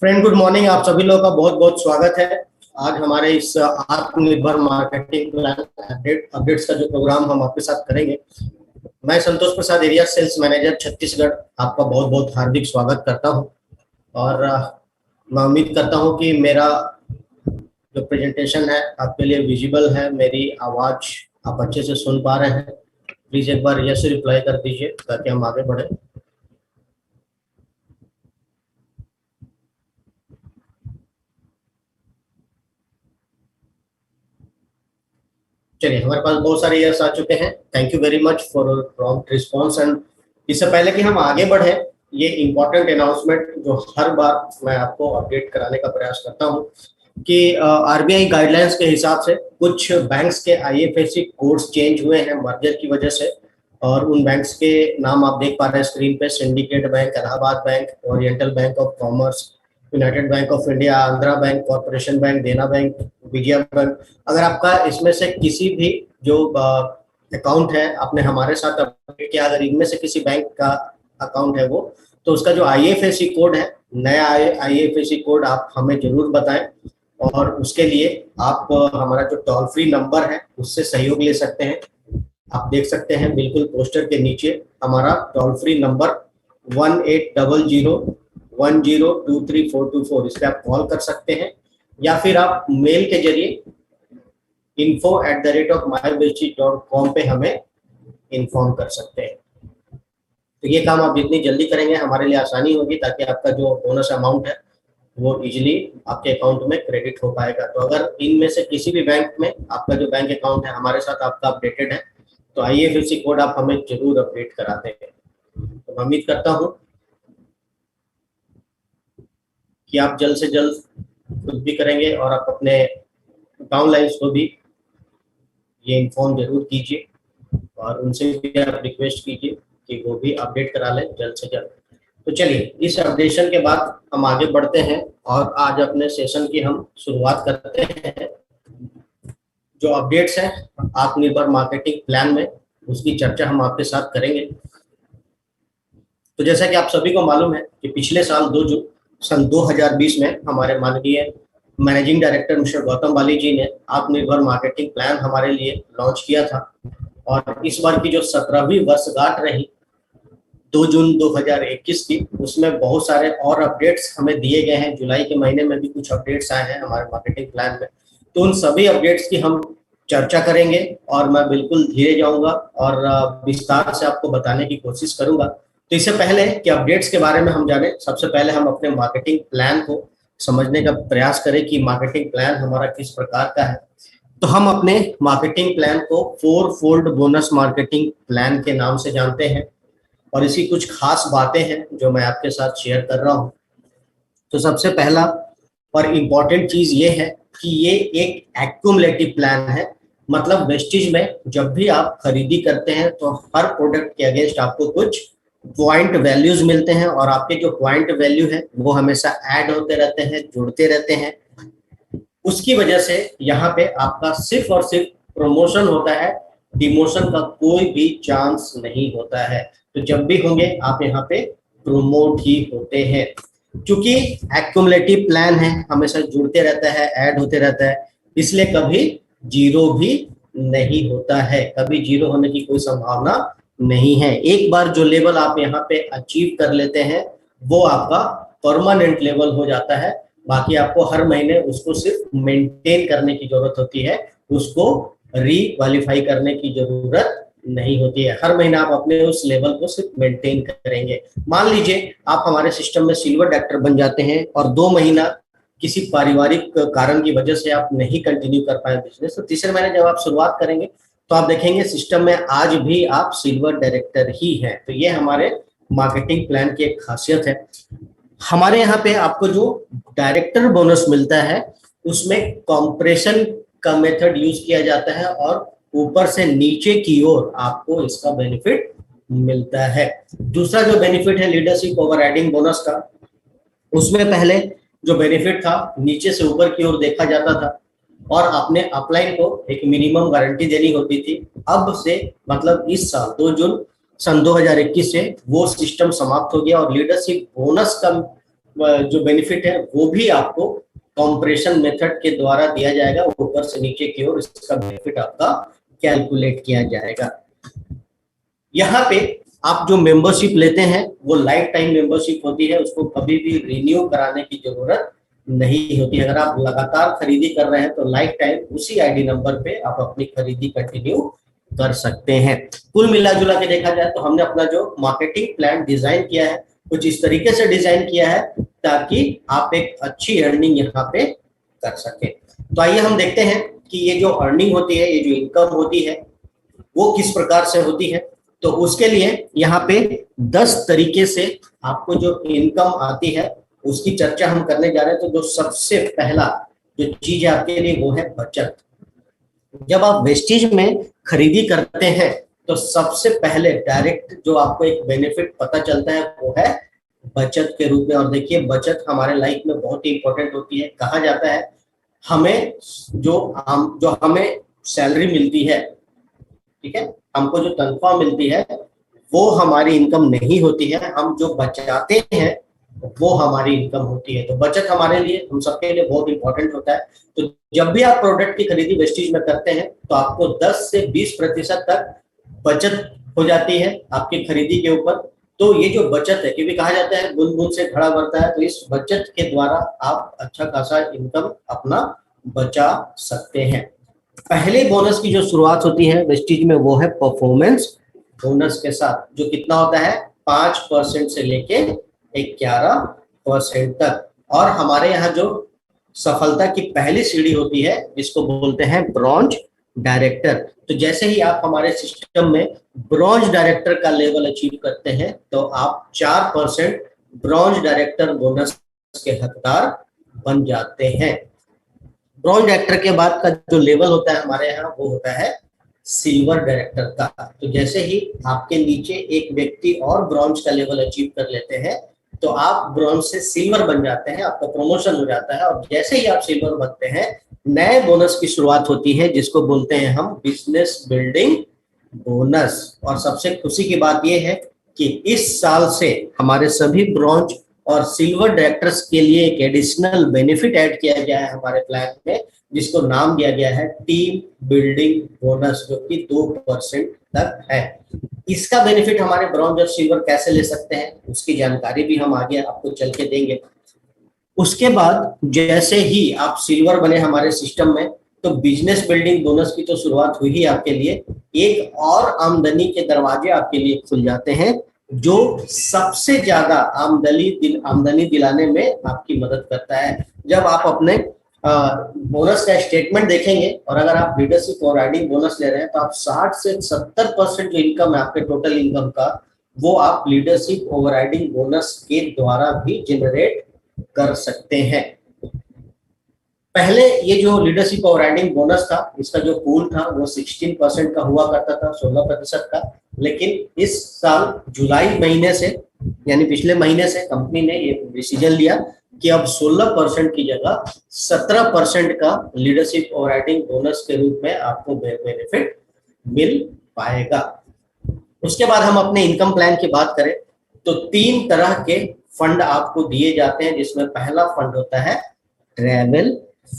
Friend good morning. आप सभी लोगों का बहुत बहुत स्वागत है। आज हमारे इस आत्मनिर्भर मार्केटिंग प्लान अपडेट्स का जो प्रोग्राम हम आपके साथ करेंगे, मैं संतोष प्रसाद, एरिया सेल्स मैनेजर छत्तीसगढ़, आपका बहुत बहुत हार्दिक स्वागत करता हूं। और मैं उम्मीद करता हूं कि मेरा जो प्रेजेंटेशन है आपके लिए विजिबल है, मेरी आवाज आप अच्छे से सुन पा रहे हैं। प्लीज एक बार यस रिप्लाई कर दीजिए ताकि हम आगे बढ़े। चलिए, हमारे पास बहुत सारे यस आ चुके हैं। Thank you very much for prompt response. And इससे पहले कि हम आगे बढ़े, ये इम्पोर्टेंट अनाउंसमेंट जो हर बार मैं आपको अपडेट कराने का प्रयास करता हूँ कि आरबीआई गाइडलाइंस के हिसाब से कुछ बैंक्स के आईएफएससी कोड्स चेंज हुए हैं मर्जर की वजह से। और उन बैंक्स के नाम आप देख पा रहे हैं स्क्रीन पे: syndicate bank, Allahabad bank, oriental bank of commerce, United bank of India, Andhra bank, corporation bank, देना बैंक, विजया बैंक। अगर आपका इसमें से किसी भी जो अकाउंट है आपने हमारे साथ अपडेट किया, अगर इनमें से किसी बैंक का अकाउंट है वो, तो उसका जो आईएफएससी कोड है, नया आईएफएससी कोड आप हमें जरूर बताएं। और उसके लिए आप हमारा जो टोल फ्री नंबर है उससे सहयोग ले सकते हैं। आप देख सकते हैं बिल्कुल पोस्टर के नीचे हमारा टोल फ्री नंबर 1800102344, इस पर आप कॉल कर सकते हैं, या फिर आप मेल के जरिए info@mybedsheet.com पे हमें इन्फॉर्म कर सकते हैं। तो ये काम आप जितनी जल्दी करेंगे हमारे लिए आसानी होगी, ताकि आपका जो बोनस अमाउंट है वो इजीली आपके अकाउंट में क्रेडिट हो पाएगा। तो अगर इनमें से किसी भी बैंक में आपका जो बैंक अकाउंट है हमारे साथ आपका अपडेटेड है, तो आईएफएससी कोड आप हमें जरूर अपडेट कराते हैं। तो मैं उम्मीद करता हूँ कि आप जल्द से जल्द खुद भी करेंगे और आप अपने डाउनलाइंस को भी ये इन्फॉर्म जरूर कीजिए, और उनसे भी आप रिक्वेस्ट कीजिए कि वो भी अपडेट करा लें जल्द से जल्द। तो चलिए, इस अपडेशन के बाद हम आगे बढ़ते हैं और आज अपने सेशन की हम शुरुआत करते हैं। जो अपडेट्स हैं आत्मनिर्भर मार्केटिंग प्लान में, उसकी चर्चा हम आपके साथ करेंगे। तो जैसा कि आप सभी को मालूम है कि पिछले साल सन 2020 में हमारे माननीय मैनेजिंग डायरेक्टर मिस्टर गौतम बाली जी ने आत्मनिर्भर मार्केटिंग प्लान हमारे लिए लॉन्च किया था। और इस बार की जो 17वीं वर्षगांठ रही 2 जून 2021 की, उसमें बहुत सारे और अपडेट्स हमें दिए गए हैं। जुलाई के महीने में भी कुछ अपडेट्स आए हैं हमारे मार्केटिंग प्लान में। तो उन सभी अपडेट्स की हम चर्चा करेंगे और मैं बिल्कुल धीरे जाऊंगा और विस्तार से आपको बताने की कोशिश करूंगा। तो इससे पहले कि अपडेट्स के बारे में हम जाने, सबसे पहले हम अपने मार्केटिंग प्लान को समझने का प्रयास करें कि मार्केटिंग प्लान हमारा किस प्रकार का है। तो हम अपने मार्केटिंग प्लान को 4 फोल्ड बोनस मार्केटिंग प्लान के नाम से जानते हैं, और इसी कुछ खास बातें हैं जो मैं आपके साथ शेयर कर रहा हूं। तो सबसे पहला और इम्पॉर्टेंट चीज ये है कि ये एक एक्यूमुलेटिव प्लान है। मतलब वेस्टेज में जब भी आप खरीदी करते हैं तो हर प्रोडक्ट के अगेंस्ट आपको कुछ पॉइंट वैल्यूज मिलते हैं, और आपके जो पॉइंट वैल्यू है वो हमेशा ऐड होते रहते हैं, जुड़ते रहते हैं। उसकी वजह से यहाँ पे आपका सिर्फ और सिर्फ प्रमोशन होता है, डिमोशन का कोई भी चांस नहीं होता है। तो जब भी होंगे आप यहाँ पे प्रोमोट ही होते हैं। क्योंकि एक्यूमुलेटिव प्लान है, हमेशा जुड़ते रहता है, ऐड होते रहता है, इसलिए कभी जीरो भी नहीं होता है। कभी जीरो होने की कोई संभावना नहीं है। एक बार जो लेवल आप यहाँ पे अचीव कर लेते हैं वो आपका परमानेंट लेवल हो जाता है। बाकी आपको हर महीने उसको सिर्फ मेंटेन करने की जरूरत होती है, उसको रीक्वालिफाई करने की जरूरत नहीं होती है। हर महीना आप अपने उस लेवल को सिर्फ मेंटेन करेंगे। मान लीजिए आप हमारे सिस्टम में सिल्वर डायरेक्टर बन जाते हैं और 2 महीना किसी पारिवारिक कारण की वजह से आप नहीं कंटिन्यू कर पाए बिजनेस, तो तीसरे महीने जब आप शुरुआत करेंगे तो आप देखेंगे सिस्टम में आज भी आप सिल्वर डायरेक्टर ही हैं। तो ये हमारे मार्केटिंग प्लान की एक खासियत है। हमारे यहाँ पे आपको जो डायरेक्टर बोनस मिलता है उसमें कंप्रेशन का मेथड यूज किया जाता है, और ऊपर से नीचे की ओर आपको इसका बेनिफिट मिलता है। दूसरा जो बेनिफिट है लीडरशिप ओवरराइडिंग बोनस का, उसमें पहले जो बेनिफिट था नीचे से ऊपर की ओर देखा जाता था, और आपने अपलाइन को एक मिनिमम गारंटी देनी होती थी। अब से मतलब इस साल 2 जून सन 2021 से वो सिस्टम समाप्त हो गया, और लीडरशिप बोनस का जो बेनिफिट है वो भी आपको कॉम्प्रेशन मेथड के द्वारा दिया जाएगा, ऊपर से नीचे की ओर इसका बेनिफिट आपका कैलकुलेट किया जाएगा। यहाँ पे आप जो मेंबरशिप लेते हैं वो लाइफ टाइम मेंबरशिप होती है, उसको कभी भी रिन्यू कराने की जरूरत नहीं होती। अगर आप लगातार खरीदी कर रहे हैं तो लाइफ टाइम उसी आईडी नंबर पे आप अपनी खरीदी कंटिन्यू कर सकते हैं। कुल मिला जुला के देखा जाए तो हमने अपना जो मार्केटिंग प्लान डिजाइन किया है कुछ इस तरीके से डिजाइन किया है ताकि आप एक अच्छी अर्निंग यहाँ पे कर सके। तो आइए हम देखते हैं कि ये जो अर्निंग होती है, ये जो इनकम होती है वो किस प्रकार से होती है। तो उसके लिए यहाँ पे 10 तरीके से आपको जो इनकम आती है उसकी चर्चा हम करने जा रहे हैं। तो जो सबसे पहला जो चीज है आपके लिए वो है बचत। जब आप वेस्टेज में खरीदी करते हैं तो सबसे पहले डायरेक्ट जो आपको एक बेनिफिट पता चलता है वो है बचत के रूप में। और देखिए बचत हमारे लाइफ में बहुत ही इंपॉर्टेंट होती है। कहा जाता है हमें जो हमें सैलरी मिलती है, ठीक है, हमको जो तनख्वाह मिलती है वो हमारी इनकम नहीं होती है, हम जो बचाते हैं वो हमारी इनकम होती है। तो बचत हमारे लिए, हम सबके लिए बहुत इंपॉर्टेंट होता है। तो जब भी आप प्रोडक्ट की खरीदी वेस्टेज में करते हैं तो आपको 10 से 20% तक बचत हो जाती है आपकी खरीदी के ऊपर। तो ये जो बचत है, क्योंकि कहा जाता है बूंद बूंद से घड़ा भरता है, तो इस बचत के द्वारा आप अच्छा खासा इनकम अपना बचा सकते हैं। पहले बोनस की जो शुरुआत होती है वेस्टेज में वो है परफॉर्मेंस बोनस के साथ, जो कितना होता है 5% से लेके 11% तक। और हमारे यहाँ जो सफलता की पहली सीढ़ी होती है जिसको बोलते हैं ब्रॉन्ज डायरेक्टर। तो जैसे ही आप हमारे सिस्टम में ब्रॉन्ज डायरेक्टर का लेवल अचीव करते हैं तो आप 4% ब्रॉन्ज डायरेक्टर बोनस के हकदार बन जाते हैं। ब्रॉन्ज डायरेक्टर के बाद का जो लेवल होता है हमारे यहाँ वो होता है सिल्वर डायरेक्टर का। तो जैसे ही आपके नीचे एक व्यक्ति और ब्रॉन्ज का लेवल अचीव कर लेते हैं तो आप ब्रॉन्ज से सिल्वर बन जाते हैं, आपका प्रमोशन हो जाता है। और जैसे ही आप सिल्वर बनते हैं नए बोनस की शुरुआत होती है जिसको बोलते हैं हम बिजनेस बिल्डिंग बोनस। और सबसे खुशी की बात यह है कि इस साल से हमारे सभी ब्रॉन्ज और सिल्वर डायरेक्टर्स के लिए एक एडिशनल बेनिफिट ऐड किया गया है हमारे प्लान में, जिसको नाम दिया गया है टीम बिल्डिंग बोनस, जो कि 2% तक है। इसका बेनिफिट हमारे ब्रॉन्ज और सिल्वर कैसे ले सकते हैं उसकी जानकारी भी हम आगे आपको चल के देंगे। उसके बाद जैसे ही आप सिल्वर बने हमारे सिस्टम में तो बिजनेस बिल्डिंग बोनस की तो शुरुआत हुई ही आपके लिए, एक और आमदनी के दरवाजे आपके लिए खुल जाते हैं जो सबसे ज्यादा आमदनी दिलाने में आपकी मदद करता है। जब आप अपने बोनस का स्टेटमेंट देखेंगे और अगर आप लीडरशिप ओवरराइडिंग बोनस ले रहे हैं तो आप 60 से 70% जो इनकम है आपके टोटल इनकम का वो आप लीडरशिप ओवरराइडिंग बोनस के द्वारा भी जनरेट कर सकते हैं। पहले ये जो लीडरशिप ओवरराइडिंग बोनस था इसका जो पूल था वो 16% का हुआ करता था, 16% का। लेकिन इस साल जुलाई महीने से यानी पिछले महीने से कंपनी ने ये डिसीजन लिया कि अब 16% की जगह 17% का लीडरशिप ओवरराइडिंग बोनस के रूप में आपको बेनिफिट मिल पाएगा। उसके बाद हम अपने इनकम प्लान की बात करें तो 3 तरह के फंड आपको दिए जाते हैं, जिसमें पहला फंड होता है ट्रैवल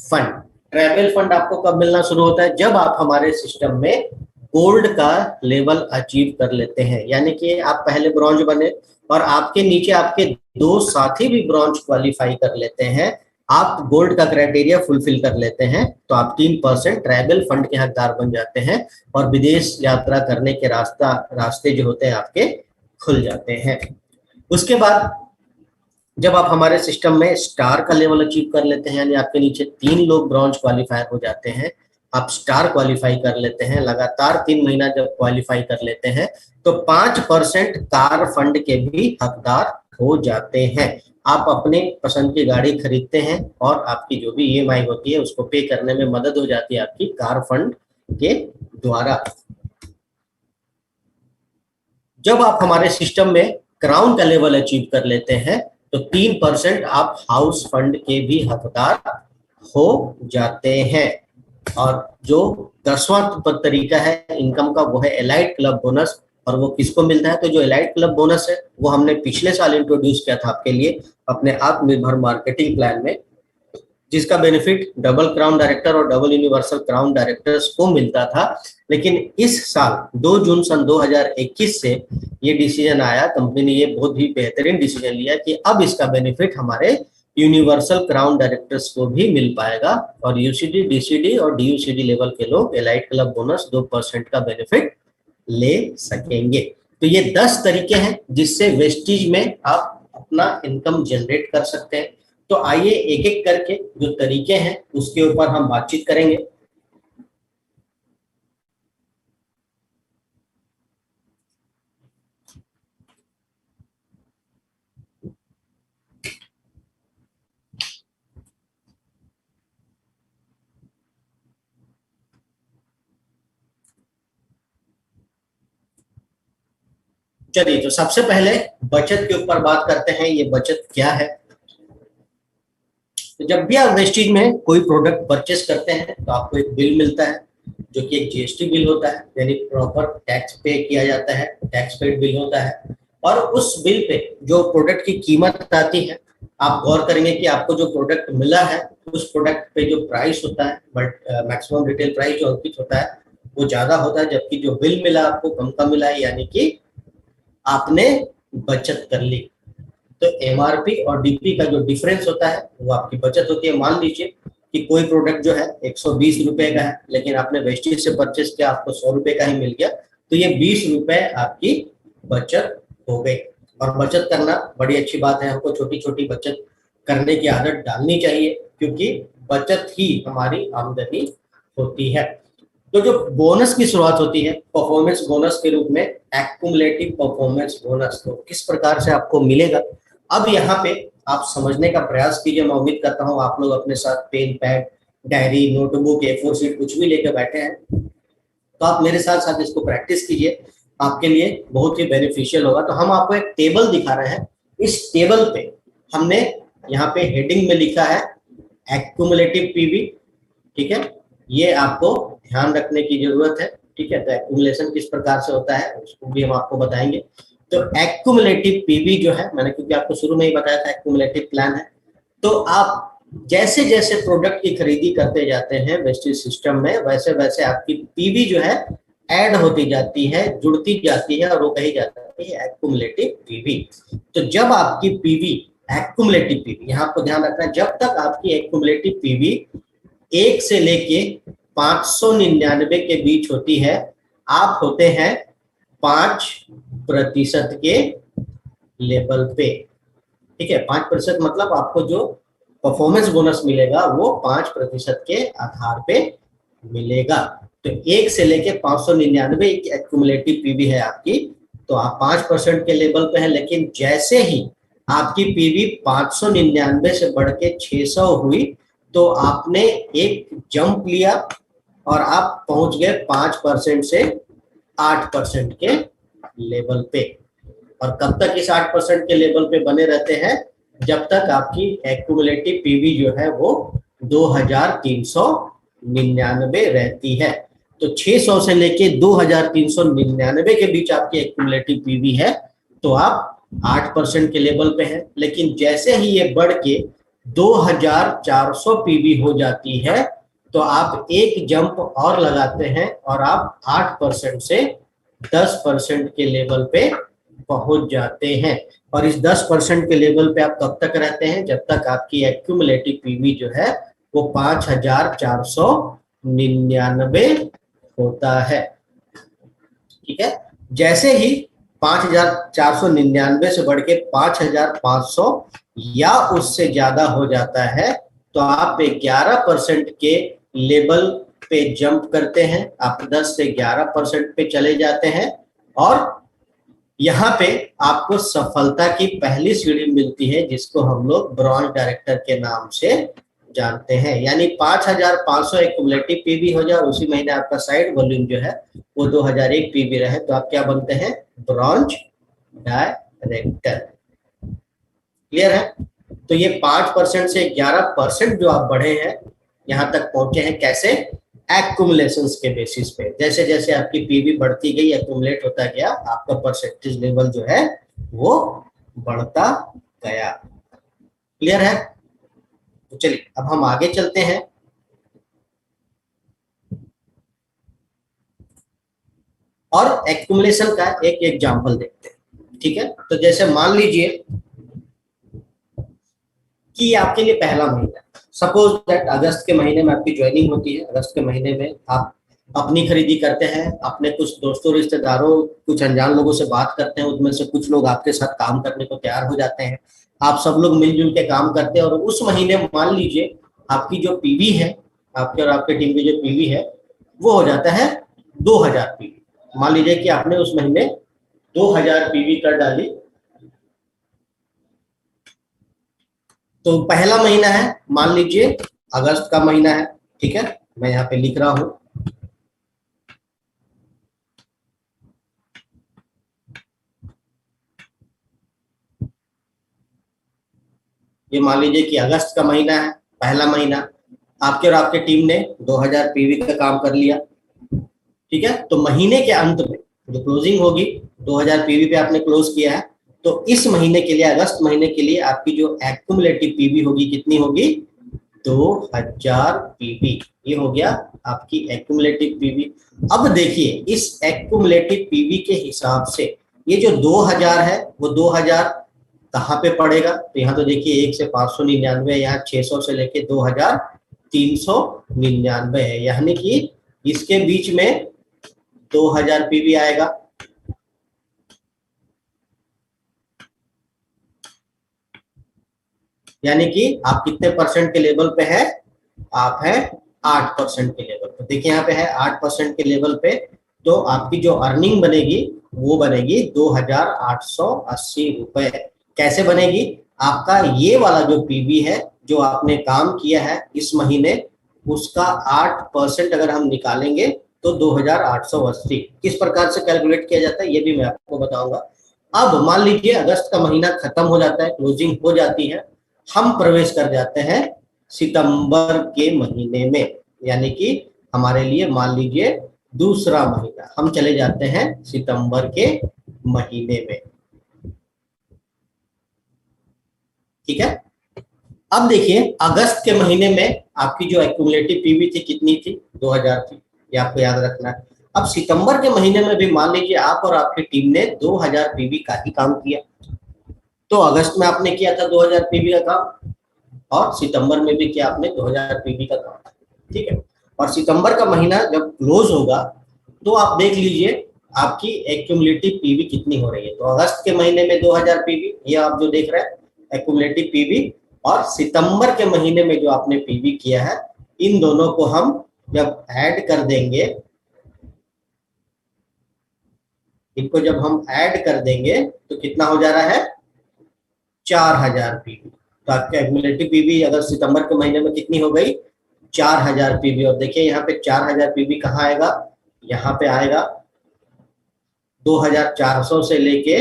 फंड। ट्रैवल फंड आपको कब मिलना शुरू होता है? जब आप हमारे सिस्टम में गोल्ड का लेवल अचीव कर लेते हैं, यानी कि आप पहले ब्रॉन्ज बने और आपके नीचे आपके 2 साथी भी ब्रॉन्ज क्वालिफाई कर लेते हैं, आप गोल्ड का क्राइटेरिया फुलफिल कर लेते हैं तो आप 3% ट्रैवल फंड के हकदार बन जाते हैं और विदेश यात्रा करने के रास्ते जो होते हैं आपके खुल जाते हैं। उसके बाद जब आप हमारे सिस्टम में स्टार का लेवल अचीव कर लेते हैं, यानी आपके नीचे 3 लोग ब्रॉन्ज क्वालिफायर हो जाते हैं, आप स्टार क्वालिफाई कर लेते हैं, लगातार 3 महीना जब क्वालिफाई कर लेते हैं तो 5% कार फंड के भी हकदार हो जाते हैं। आप अपने पसंद की गाड़ी खरीदते हैं और आपकी जो भी ईएमआई होती है उसको पे करने में मदद हो जाती है आपकी कार फंड के द्वारा। जब आप हमारे सिस्टम में क्राउन का लेवल अचीव कर लेते हैं तो 3% आप हाउस फंड के भी हकदार हो जाते हैं। और जो 10वां तरीका है इनकम का वो है एलाइट क्लब बोनस। और वो किसको मिलता है? तो जो एलाइट क्लब बोनस है वो हमने पिछले साल इंट्रोड्यूस किया था आपके लिए, अपने आत्मनिर्भर मार्केटिंग प्लान में, जिसका बेनिफिट डबल क्राउन डायरेक्टर और डबल यूनिवर्सल क्राउन डायरेक्टर्स को मिलता था। लेकिन इस साल 2 जून सन 2021 से ये डिसीजन आया, कंपनी ने ये बहुत ही बेहतरीन डिसीजन लिया कि अब इसका बेनिफिट हमारे यूनिवर्सल क्राउन डायरेक्टर्स को भी मिल पाएगा और यूसीडी, डीसीडी और डीयूसीडी लेवल के लोग एलाइट क्लब बोनस 2% का बेनिफिट ले सकेंगे। तो ये 10 तरीके हैं जिससे वेस्टीज में आप अपना इनकम जनरेट कर सकते हैं। तो आइए एक एक करके जो तरीके हैं उसके ऊपर हम बातचीत करेंगे। चलिए, तो सबसे पहले बचत के ऊपर बात करते हैं। ये बचत क्या है? तो जब भी आप वेस्टीज में कोई प्रोडक्ट परचेस करते हैं तो आपको एक बिल मिलता है जो कि एक जीएसटी बिल होता है, यानी प्रॉपर टैक्स पे किया जाता है, टैक्स पेड बिल होता है। और उस बिल पे जो प्रोडक्ट की कीमत आती है, आप गौर करेंगे कि आपको जो प्रोडक्ट मिला है उस प्रोडक्ट पे जो प्राइस होता है, बट मैक्सिमम रिटेल प्राइस जो अंकित होता है वो ज्यादा होता है, जबकि जो बिल मिला आपको कम का मिला है, यानी कि आपने बचत कर ली। तो एमआरपी और डीपी का जो डिफरेंस होता है वो आपकी बचत होती है। मान लीजिए कि कोई प्रोडक्ट जो है 120 रुपए का है, लेकिन आपने वेस्टीज से परचेस किया, आपको 100 रुपए का ही मिल गया, तो ये 20 रुपए आपकी बचत हो गई। और बचत करना बड़ी अच्छी बात है, हमको छोटी छोटी बचत करने की आदत डालनी चाहिए, क्योंकि बचत ही हमारी आमदनी होती है। तो जो बोनस की शुरुआत होती है परफॉर्मेंस बोनस के रूप में, एक्युमुलेटिव परफॉर्मेंस बोनस, तो किस प्रकार से आपको मिलेगा, अब यहाँ पे आप समझने का प्रयास कीजिए। मैं उम्मीद करता हूँ आप लोग अपने साथ pen, pad, diary, notebook, A4 sheet कुछ भी लेकर बैठे हैं, तो आप मेरे साथ साथ इसको प्रैक्टिस कीजिए, आपके लिए बहुत ही बेनिफिशियल होगा। तो हम आपको एक टेबल दिखा रहे हैं। इस टेबल पे हमने यहाँ पे हेडिंग में लिखा है एक्युमुलेटिव पीवी, ठीक है, ये आपको ध्यान रखने की जरूरत है, ठीक है। तो एक्युमुलेशन किस प्रकार से होता है उसको भी हम आपको बताएंगे। तो एक्युमुलेटिव पीवी जो है, मैंने क्योंकि आपको शुरू में ही बताया था एक्युमुलेटिव प्लान है, तो आप जैसे जैसे प्रोडक्ट की खरीदी करते जाते हैं वेस्टेज सिस्टम में, वैसे वैसे आपकी पीवी जो है ऐड होती जाती है, जुड़ती जाती है, और वो कही जाती है एक्युमुलेटिव पीवी। तो जब आपकी पीवी, एक्युमुलेटिव पीवी, यहाँ आपको ध्यान रखना है, जब तक आपकी एक्युमुलेटिव पीवी 1 से लेके 599 के बीच होती है, आप होते हैं 5% के लेवल पे, ठीक है। 5% मतलब आपको जो परफॉर्मेंस बोनस मिलेगा वो 5% के आधार पे मिलेगा। तो 1 से लेके 599 एक्युमुलेटिव पीवी है आपकी, तो आप 5% के लेवल पे है। लेकिन जैसे ही आपकी पीवी 599 से बढ़ के 600 हुई, तो आपने एक जंप लिया और आप पहुंच गए 5% से 8% के लेवल पे। और कब तक इस 8% के लेवल पे बने रहते हैं? जब तक आपकी एक्युमुलेटिव पीवी जो है वो 2399 रहती है। तो 600 से लेके 2399 के बीच आपकी एक्युमुलेटिव पीवी है, तो आप 8% के लेवल पे हैं। लेकिन जैसे ही ये बढ़ के 2400 पीवी हो जाती है, तो आप एक जंप और लगाते हैं और आप 8% से 10% के लेवल पे पहुंच जाते हैं। और इस 10% के लेवल पे आप कब तक रहते हैं? जब तक आपकी एक्युमुलेटिव पीवी जो है वो 5499 होता है, ठीक है। जैसे ही 5499 से बढ़ के 5500 या उससे ज्यादा हो जाता है, तो आप 11% के लेवल पे जंप करते हैं, आप 10 से 11% पे चले जाते हैं, और यहाँ पे आपको सफलता की पहली सीढ़ी मिलती है, जिसको हम लोग ब्रॉन्ज डायरेक्टर के नाम से जानते हैं। यानी 5500 एक्युमुलेटिव पीवी हो जाए, उसी महीने आपका साइड वॉल्यूम जो है वो 2001 पीवी रहे, तो आप क्या बनते हैं? Bronze director. क्लियर है? तो ये 5% से 11% जो आप बढ़े हैं, यहां तक पहुंचे हैं, कैसे? एक्युमुलेशंस के बेसिस पे। जैसे जैसे आपकी पीवी बढ़ती गई, एक्युमुलेट होता गया, आपका परसेंटेज लेवल जो है वो बढ़ता गया। क्लियर है? तो चलिए अब हम आगे चलते हैं और एक्यूमुलेशन का एक एग्जांपल देखते हैं। ठीक है, तो जैसे मान लीजिए कि ये आपके लिए पहला महीना है। सपोज दैट अगस्त के महीने में आपकी ज्वाइनिंग होती है। अगस्त के महीने में आप अपनी खरीदी करते हैं, अपने कुछ दोस्तों रिश्तेदारों कुछ अनजान लोगों से बात करते हैं, उनमें से कुछ लोग आपके साथ काम करने को तैयार हो जाते हैं, आप सब लोग मिलजुल के काम करते हैं और उस महीने मान लीजिए आपकी जो पीवी है, आपके और आपके टीम की जो पीवी है वो हो जाता है 2000 पीवी। मान लीजिए कि आपने उस महीने 2000 पीवी कर डाली। तो पहला महीना है, मान लीजिए अगस्त का महीना है। ठीक है, मैं यहाँ पे लिख रहा हूं, ये मान लीजिए कि अगस्त का महीना है, पहला महीना। आपके और आपके टीम ने 2000 पीवी का काम कर लिया। ठीक है, तो महीने के अंत में जो क्लोजिंग होगी 2000 पीवी पे आपने क्लोज किया है, तो इस महीने के लिए, अगस्त महीने के लिए आपकी जो एक्यूमुलेटिव पीवी होगी कितनी होगी? 2000 पीवी। ये हो गया आपकी एक्यूमुलेटिव पीवी। अब देखिए इस एक्यूमुलेटिव पीवी के हिसाब से ये जो 2000 है वो 2000 कहाँ पे पड़ेगा? तो यहाँ तो देखिए 1 से 599, यहाँ 600 से लेके 2399 है, यानी कि इसके बीच में 2000 पीवी आएगा। यानी कि आप कितने परसेंट के लेवल पे है? आप है 8% के लेवल पे। देखिए यहाँ पे है 8% के लेवल पे, तो आपकी जो अर्निंग बनेगी वो बनेगी 2880 रुपए। कैसे बनेगी? आपका ये वाला जो पीवी है जो आपने काम किया है इस महीने, उसका 8% अगर हम निकालेंगे तो 2880। किस प्रकार से कैलकुलेट किया जाता है ये भी मैं आपको बताऊंगा। अब मान लीजिए अगस्त का महीना खत्म हो जाता है, क्लोजिंग हो जाती है, हम प्रवेश कर जाते हैं सितंबर के महीने में, यानी कि हमारे लिए मान लीजिए दूसरा महीना, हम चले जाते हैं सितंबर के महीने में। ठीक है, अब देखिए अगस्त के महीने में आपकी जो एक्यूमुलेटिव पीवी थी कितनी थी? 2000 थी, ये आपको याद रखना है। अब सितंबर के महीने में भी मान लीजिए आप और आपकी टीम ने 2000 पीवी का ही काम किया। तो अगस्त में आपने किया था 2000 पीवी का काम और सितंबर में भी किया आपने 2000 पीवी का काम। ठीक है, और सितंबर का महीना जब क्लोज होगा तो आप देख लीजिए आपकी एक्यूमुलेटिव पीवी कितनी हो रही है। तो अगस्त के महीने में 2000 पीवी, ये आप जो देख रहे हैं एक्यूमुलेटिव पीवी, और सितंबर के महीने में जो आपने पीवी किया है, इन दोनों को हम जब ऐड कर देंगे, इनको जब हम ऐड कर देंगे तो कितना हो जा रहा है? 4000 पीवी। तो आपके एक्यूमुलेटिव पीवी अगर सितंबर के महीने में कितनी हो गई? 4000 पीवी। और देखिए यहाँ पे 4000 पीवी कहाँ आएगा? यहाँ पे आएगा 2400 से लेके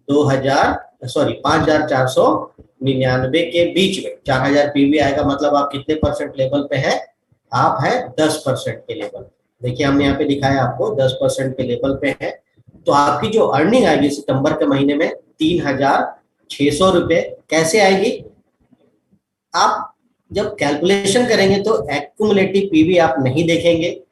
5499 के बीच में 4000 पीवी आएगा। मतलब आप कितने परसेंट लेवल पे है? आप है 10% के लेवल। देखिए हमने यहाँ पे दिखाया आपको 10% के लेवल पे है। तो आपकी जो अर्निंग आएगी सितंबर के महीने में 3600 रुपए। कैसे आएगी? आप जब कैलकुलेशन करेंगे तो एक्यूमुलेटिव पीवी आप नहीं देखेंगे,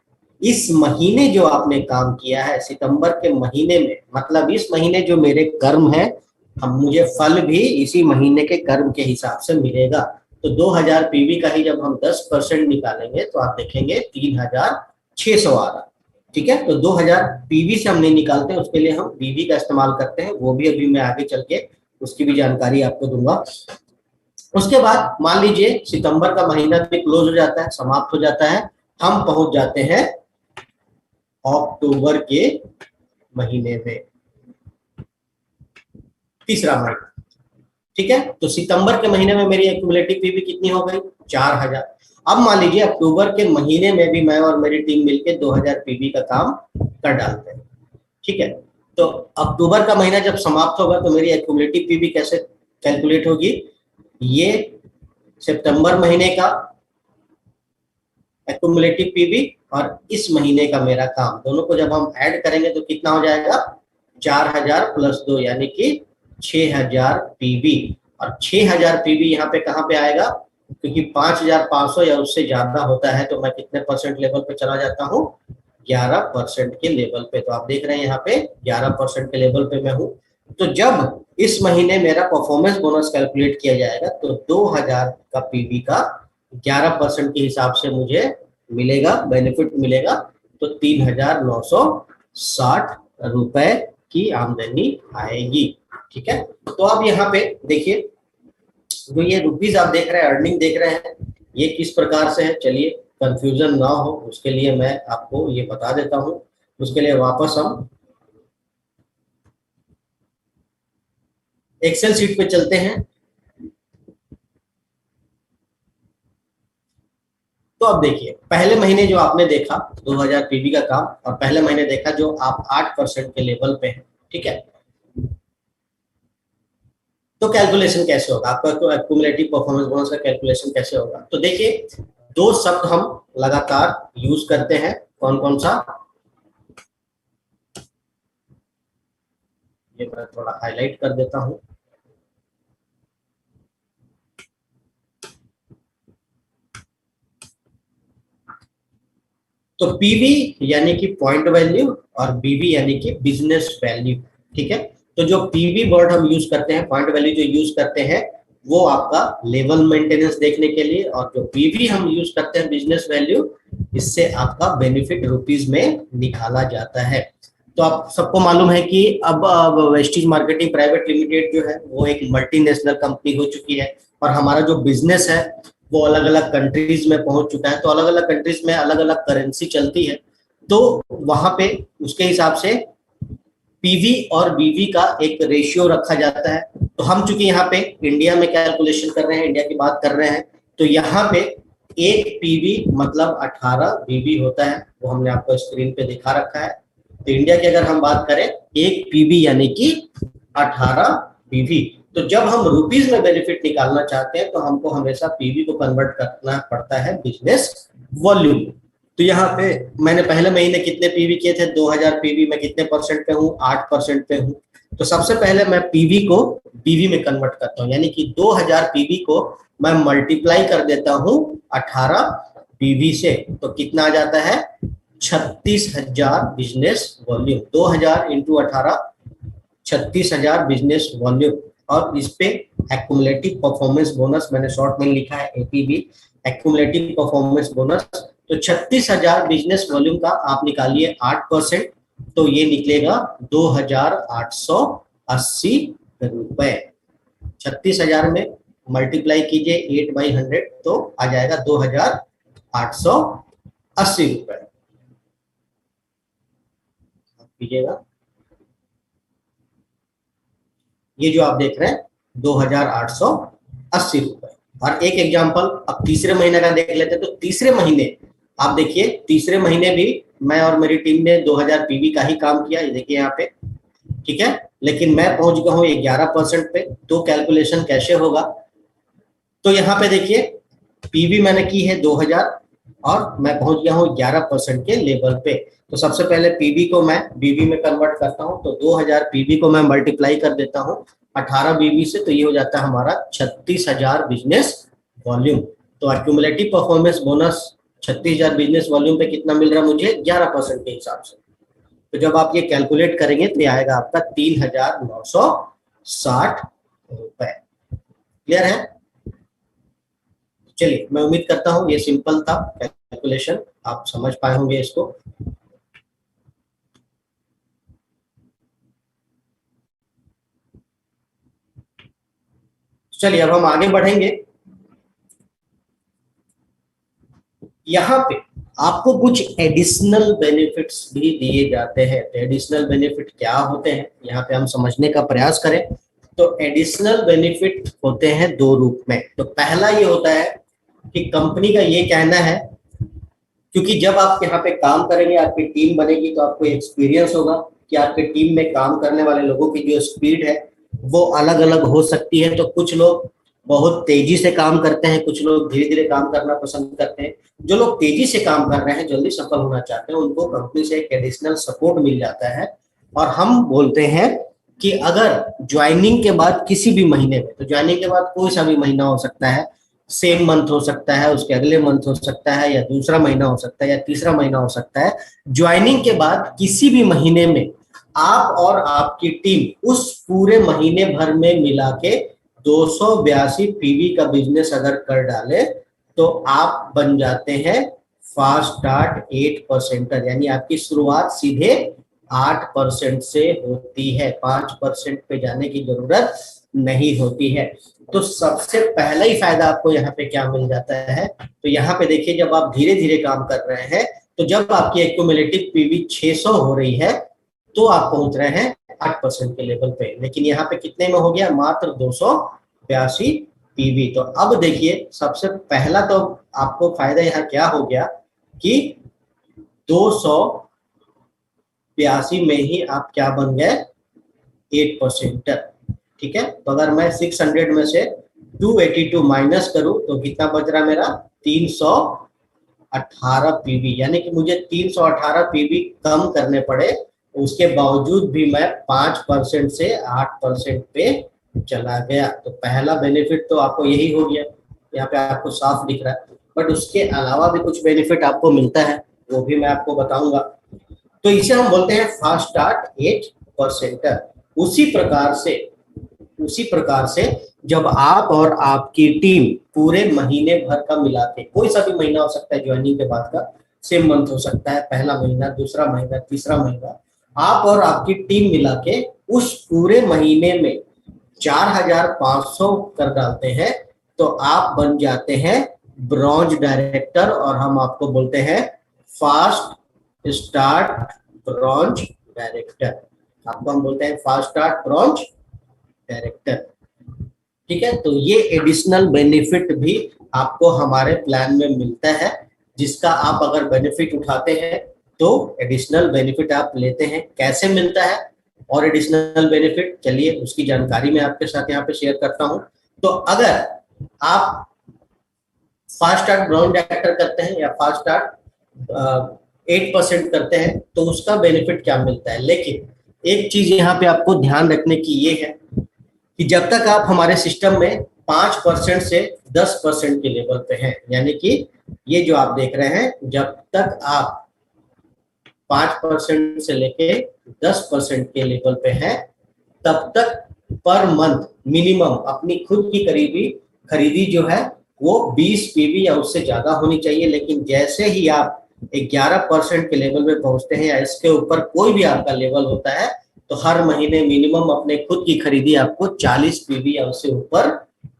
इस महीने जो आपने काम किया है सितंबर के महीने में, मतलब इस महीने जो मेरे कर्म है, हम मुझे फल भी इसी महीने के कर्म के हिसाब से मिलेगा। तो 2000 पीवी का ही जब हम 10% निकालेंगे तो आप देखेंगे 3600 आ रहा। ठीक है, तो 2000 पीवी से हम नहीं निकालते, उसके लिए हम वीवी का इस्तेमाल करते हैं। वो भी अभी मैं आगे चल के उसकी भी जानकारी आपको दूंगा। उसके बाद मान लीजिए सितंबर का महीना भी क्लोज हो जाता है, समाप्त हो जाता है, हम पहुंच जाते हैं अक्टूबर के महीने में, तीसरा महीना। ठीक है, तो सितंबर के महीने में मेरी एक्यूमुलेटिव पीवी कितनी हो गई? 4000। अब मान लीजिए अक्टूबर के महीने में भी मैं और मेरी टीम मिलकर 2000 पीवी का काम कर डालते हैं। ठीक है, तो अक्टूबर का महीना जब समाप्त होगा तो मेरी एक्यूमुलेटिव पीवी कैसे कैलकुलेट होगी? ये सितंबर महीने का एक्यूमुलेटिव पीवी और इस महीने का मेरा काम, दोनों को जब हम ऐड करेंगे तो कितना हो जाएगा? 4000 + 2 यानी कि 6000 पीवी। और 6000 पीवी यहाँ पे कहाँ पे आएगा, क्योंकि 5500 या उससे ज्यादा होता है तो मैं कितने परसेंट लेवल पे चला जाता हूँ, 11% के लेवल पे। तो आप देख रहे हैं यहाँ पे 11% के लेवल पे मैं हूँ। तो जब इस महीने मेरा परफॉर्मेंस बोनस कैलकुलेट किया जाएगा तो 2000 का पीवी का 11% के हिसाब से मुझे मिलेगा, बेनिफिट मिलेगा, तो 3960 रुपए की आमदनी आएगी। ठीक है, तो अब यहाँ पे देखिए, जो ये रुपीज आप देख रहे हैं, अर्निंग देख रहे हैं, ये किस प्रकार से है, चलिए कंफ्यूजन ना हो उसके लिए मैं आपको ये बता देता हूँ। उसके लिए वापस हम एक्सेल शीट पे चलते हैं। तो अब देखिए, पहले महीने जो आपने देखा 2000 पीवी का काम, और पहले महीने देखा जो आप 8% के लेवल पे हैं। ठीक है, तो कैलकुलेशन कैसे होगा आपका, तो एक्यूमुलेटिव परफॉर्मेंस बोनस का कैलकुलेशन कैसे होगा, तो देखिए दो शब्द हम लगातार यूज करते हैं, कौन कौन सा, ये मैं थोड़ा हाईलाइट कर देता हूं। तो पीवी यानी कि पॉइंट वैल्यू और बीवी यानी कि बिजनेस वैल्यू। ठीक है, तो जो पीवी वर्ड हम यूज करते हैं, पॉइंट वैल्यू जो यूज करते हैं वो आपका लेवल मेंटेनेंस देखने के लिए, और जो पीवी हम यूज करते हैं बिजनेस वैल्यू, इससे आपका बेनिफिट रुपीज में निकाला जाता है। तो आप सबको मालूम है कि अब वेस्टीज मार्केटिंग प्राइवेट लिमिटेड जो है वो एक मल्टीनेशनल कंपनी हो चुकी है, और हमारा जो बिजनेस है वो अलग अलग कंट्रीज में पहुंच चुका है। तो अलग अलग कंट्रीज में अलग अलग करेंसी चलती है, तो वहां पे उसके हिसाब से पीवी और बीवी का एक रेशियो रखा जाता है। तो हम चूंकि यहाँ पे इंडिया में कैलकुलेशन कर रहे हैं, इंडिया की बात कर रहे हैं, तो यहाँ पे एक पीवी मतलब 18 बीवी होता है, वो हमने आपको स्क्रीन पे दिखा रखा है। तो इंडिया की अगर हम बात करें, एक पीवी यानी कि 18 बीवी। तो जब हम रुपीज में बेनिफिट निकालना चाहते हैं तो हमको हमेशा पीवी को कन्वर्ट करना पड़ता है बिजनेस वॉल्यूम। तो यहाँ पे मैंने पहले महीने कितने पीवी किए थे, 2000 पीवी, मैं कितने परसेंट पे हूँ, 8% पे हूँ। तो सबसे पहले मैं पीवी को बीवी में कन्वर्ट करता हूँ, यानी कि 2000 पीवी को मैं मल्टीप्लाई कर देता हूँ 18 पीवी से, तो कितना आ जाता है, 36,000 business volume. 2000 into 18, 36,000 business volume. और इस पे एक्यूमुलेटिव परफॉर्मेंस बोनस मैंने शॉर्ट में लिखा है एपीबी, एक्यूमुलेटिव परफॉर्मेंस बोनस। तो 36,000 बिजनेस वॉल्यूम का आप निकालिए 8%, तो ये निकलेगा 2,880 रुपए। 36,000 में मल्टीप्लाई कीजिए 8/100, तो आ जाएगा 2,880 रुपए। कीजिएगा, ये जो आप देख रहे हैं 2,880 रुपए। और एक एग्जांपल अब तीसरे महीने का देख लेते हैं। तो तीसरे महीने आप देखिए, तीसरे महीने भी मैं और मेरी टीम ने 2000 पीवी का ही काम किया, ये देखिए यहाँ पे। ठीक है, लेकिन मैं पहुंच गया हूँ 11% पे। तो कैलकुलेशन कैसे होगा, तो यहाँ पे देखिए पीवी मैंने की है 2000 और मैं पहुंच गया हूँ 11% के लेवल पे। तो सबसे पहले पीवी को मैं बीवी में कन्वर्ट करता हूँ, तो 2000 पीवी को मैं मल्टीप्लाई कर देता हूँ 18 बीवी से, तो ये हो जाता है हमारा 36,000 बिजनेस वॉल्यूम। तो accumulative performance bonus 36,000 business volume पे कितना मिल रहा है मुझे, 11% के हिसाब से। तो जब आप ये कैलकुलेट करेंगे तो ये आएगा आपका 3,960 रुपए। क्लियर है, चलिए मैं उम्मीद करता हूँ ये सिंपल था कैलकुलेशन, आप समझ पाए होंगे इसको। चलिए अब हम आगे बढ़ेंगे। यहाँ पे आपको कुछ एडिशनल बेनिफिट्स भी दिए जाते हैं। तो एडिशनल बेनिफिट क्या होते हैं, यहाँ पे हम समझने का प्रयास करें। तो एडिशनल बेनिफिट होते हैं दो रूप में। तो पहला ये होता है कि कंपनी का ये कहना है, क्योंकि जब आप यहाँ पे काम करेंगे, आपकी टीम बनेगी, तो आपको एक्सपीरियंस होगा कि आपके टीम में काम करने वाले लोगों की जो स्पीड है वो अलग अलग हो सकती है। तो कुछ लोग बहुत तेजी से काम करते हैं, कुछ लोग धीरे धीरे काम करना पसंद करते हैं। जो लोग तेजी से काम कर रहे हैं, जल्दी सफल होना चाहते हैं, उनको कंपनी से एक एडिशनल सपोर्ट मिल जाता है, और हम बोलते हैं कि अगर ज्वाइनिंग के बाद किसी भी महीने में, तो ज्वाइनिंग के बाद कोई सा भी महीना हो सकता है, सेम मंथ हो सकता है, उसके अगले मंथ हो सकता है, या दूसरा महीना हो सकता है, या तीसरा महीना हो सकता है, ज्वाइनिंग के बाद किसी भी महीने में आप और आपकी टीम उस पूरे महीने भर में मिला के 282 पीवी का बिजनेस अगर कर डाले तो आप बन जाते हैं फास्ट स्टार्ट 8%, यानी आपकी शुरुआत सीधे 8% से होती है, 5% पे जाने की जरूरत नहीं होती है। तो सबसे पहला ही फायदा आपको यहाँ पे क्या मिल जाता है, तो यहाँ पे देखिए जब आप धीरे धीरे काम कर रहे हैं, तो जब आपकी एक्यूमुलेटिव पीवी 600 हो रही है तो आप पहुंच रहे हैं 8% के लेवल पे, लेकिन यहाँ पे कितने में हो गया, मात्र 282 पीवी। तो अब देखिए सबसे पहला तो आपको फायदा यहाँ क्या हो गया कि 282 में ही आप क्या बन गए, 8%। ठीक है, तो अगर मैं 600 में से 282 माइनस करूं तो कितना बच रहा मेरा, 318 पीवी, यानी कि मुझे 318 पीवी कम करने पड़े, उसके बावजूद भी मैं 5% से 8% पे चला गया। तो पहला बेनिफिट तो आपको यही हो गया, यहाँ पे आपको साफ दिख रहा है, बट उसके अलावा भी कुछ बेनिफिट आपको मिलता है, वो भी मैं आपको बताऊंगा। तो इसे हम बोलते हैं फास्ट स्टार्ट 8%। उसी प्रकार से जब आप और आपकी टीम पूरे महीने भर का मिला के, कोई सा भी महीना हो सकता है ज्वाइनिंग के बाद का, सेम मंथ हो सकता है, पहला महीना, दूसरा महीना, तीसरा महीना, आप और आपकी टीम मिला के उस पूरे महीने में 4500 कर डालते हैं तो आप बन जाते हैं ब्रॉन्ज डायरेक्टर, और हम आपको बोलते हैं फास्ट स्टार्ट ब्रॉन्ज डायरेक्टर। आपको हम बोलते हैं फास्ट स्टार्ट ब्रॉन्ज डायरेक्टर। ठीक है, तो ये एडिशनल बेनिफिट भी आपको हमारे प्लान में मिलता है, जिसका आप अगर बेनिफिट उठाते हैं तो एडिशनल बेनिफिट आप लेते हैं। कैसे मिलता है और एडिशनल बेनिफिट, चलिए उसकी जानकारी मैं आपके साथ यहाँ पे शेयर करता हूँ। तो अगर आप फास्ट स्टार्ट ब्राउन डायरेक्टर करते हैं या फास्ट स्टार्ट 8% करते हैं तो उसका बेनिफिट क्या मिलता है, लेकिन एक चीज यहाँ पे आपको ध्यान रखने की ये है कि जब तक आप हमारे सिस्टम में 5% से 10% के लेवल पे हैं, यानी कि ये जो आप देख रहे हैं, जब तक आप 5% से लेके 10% के लेवल पे हैं, तब तक पर मंथ मिनिमम अपनी खुद की खरीदी जो है वो 20 पीवी या उससे ज्यादा होनी चाहिए। लेकिन जैसे ही आप 11% के लेवल पे पहुंचते हैं या इसके ऊपर कोई भी आपका लेवल होता है, तो हर महीने मिनिमम अपने खुद की खरीदी आपको 40 पीवी या उससे ऊपर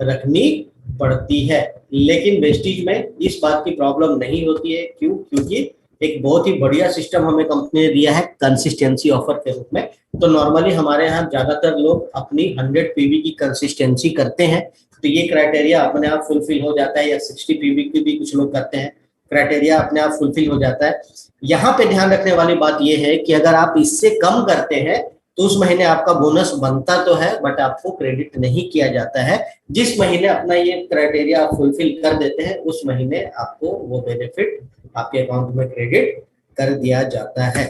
रखनी पड़ती है। लेकिन वेस्टीज में इस बात की प्रॉब्लम नहीं होती है। क्यों? क्योंकि एक बहुत ही बढ़िया सिस्टम हमें कंपनी ने दिया है कंसिस्टेंसी ऑफर के रूप में। तो नॉर्मली हमारे यहाँ ज्यादातर लोग अपनी 100 पीवी की कंसिस्टेंसी करते हैं, तो ये क्राइटेरिया अपने आप फुलफिल हो जाता है, या 60 पीवी की भी कुछ लोग करते हैं, क्राइटेरिया अपने आप फुलफिल हो जाता है। यहाँ पे ध्यान रखने वाली बात यह है कि अगर आप इससे कम करते हैं तो उस महीने आपका बोनस बनता तो है, बट आपको क्रेडिट नहीं किया जाता है। जिस महीने अपना ये क्राइटेरिया आप फुलफिल कर देते हैं, उस महीने आपको वो बेनिफिट आपके अकाउंट में क्रेडिट कर दिया जाता है।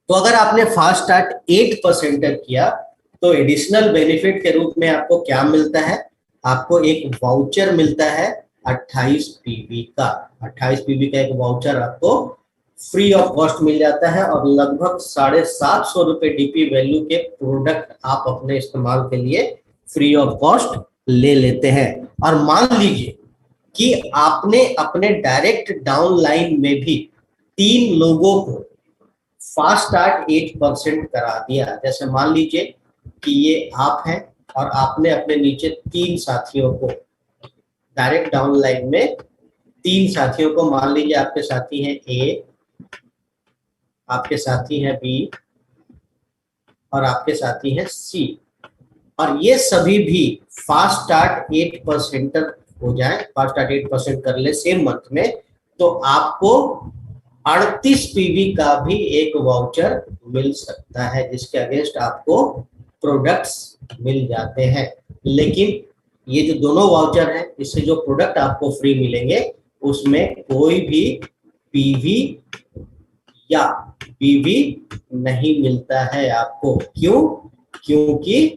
तो अगर आपने फास्ट स्टार्ट 8% किया तो एडिशनल बेनिफिट के रूप में आपको क्या मिलता है, आपको एक वाउचर मिलता है 28 पीवी का। 28 पीवी का एक वाउचर आपको फ्री ऑफ कॉस्ट मिल जाता है, और लगभग 750 रुपए डीपी वैल्यू के प्रोडक्ट आप अपने इस्तेमाल के लिए फ्री ऑफ कॉस्ट ले लेते हैं। और मान लीजिए कि आपने अपने डायरेक्ट डाउन लाइन में भी 3 लोगों को फास्ट स्टार्ट 8% करा दिया। जैसे मान लीजिए कि ये आप हैं और आपने अपने नीचे 3 साथियों को डायरेक्ट डाउन लाइन में, 3 साथियों को, मान लीजिए आपके साथी हैं ए, आपके साथी हैं बी और आपके साथी हैं सी, और ये सभी भी फास्ट स्टार्ट 8% हो जाए, फास्ट स्टार्ट 8% कर ले सेम मंथ में, तो आपको 38 पीवी का भी एक वाउचर मिल सकता है, जिसके अगेंस्ट आपको प्रोडक्ट्स मिल जाते हैं। लेकिन ये जो दोनों वाउचर हैं, इससे जो प्रोडक्ट आपको फ्री मिलेंगे उसमें कोई भी पीवी या पीवी नहीं मिलता है आपको। क्यों? क्योंकि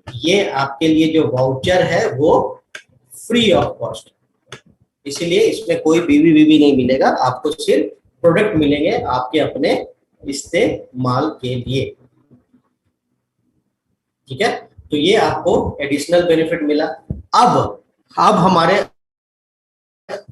ये आपके लिए जो वाउचर है वो फ्री ऑफ कॉस्ट, इसीलिए इसमें कोई बीवी बीवी नहीं मिलेगा, आपको सिर्फ प्रोडक्ट मिलेंगे आपके अपने इस्तेमाल के लिए। ठीक है, तो ये आपको एडिशनल बेनिफिट मिला। अब हमारे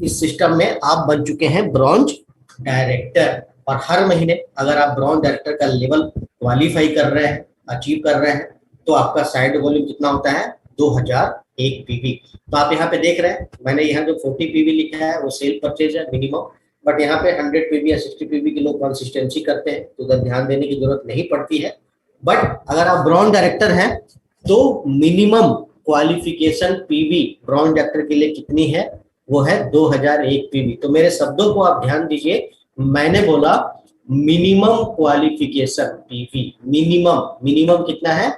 इस सिस्टम में आप बन चुके हैं ब्रॉन्ज डायरेक्टर, और हर महीने अगर आप ब्रॉन्ज डायरेक्टर का लेवल क्वालिफाई कर रहे हैं, अचीव कर रहे हैं, तो आपका साइड वॉल्यूम कितना होता है 2001 पीवी। तो आप यहाँ पे देख रहे हैं, मैंने यहाँ जो 40 पीवी लिखा है वो सेल परचेज है मिनिमम, बट यहाँ पे 100 पीवी या 60 पीवी के लोग कंसिस्टेंसी करते हैं, तो उधर ध्यान देने की जरूरत नहीं पड़ती है। बट अगर आप ब्रॉन्ज डायरेक्टर हैं तो minimum qualification PV bronze director के लिए कितनी है, वो है 2001 पीवी। तो मेरे शब्दों को आप ध्यान दीजिए, मैंने बोला मिनिमम क्वालिफिकेशन पीवी, मिनिमम कितना है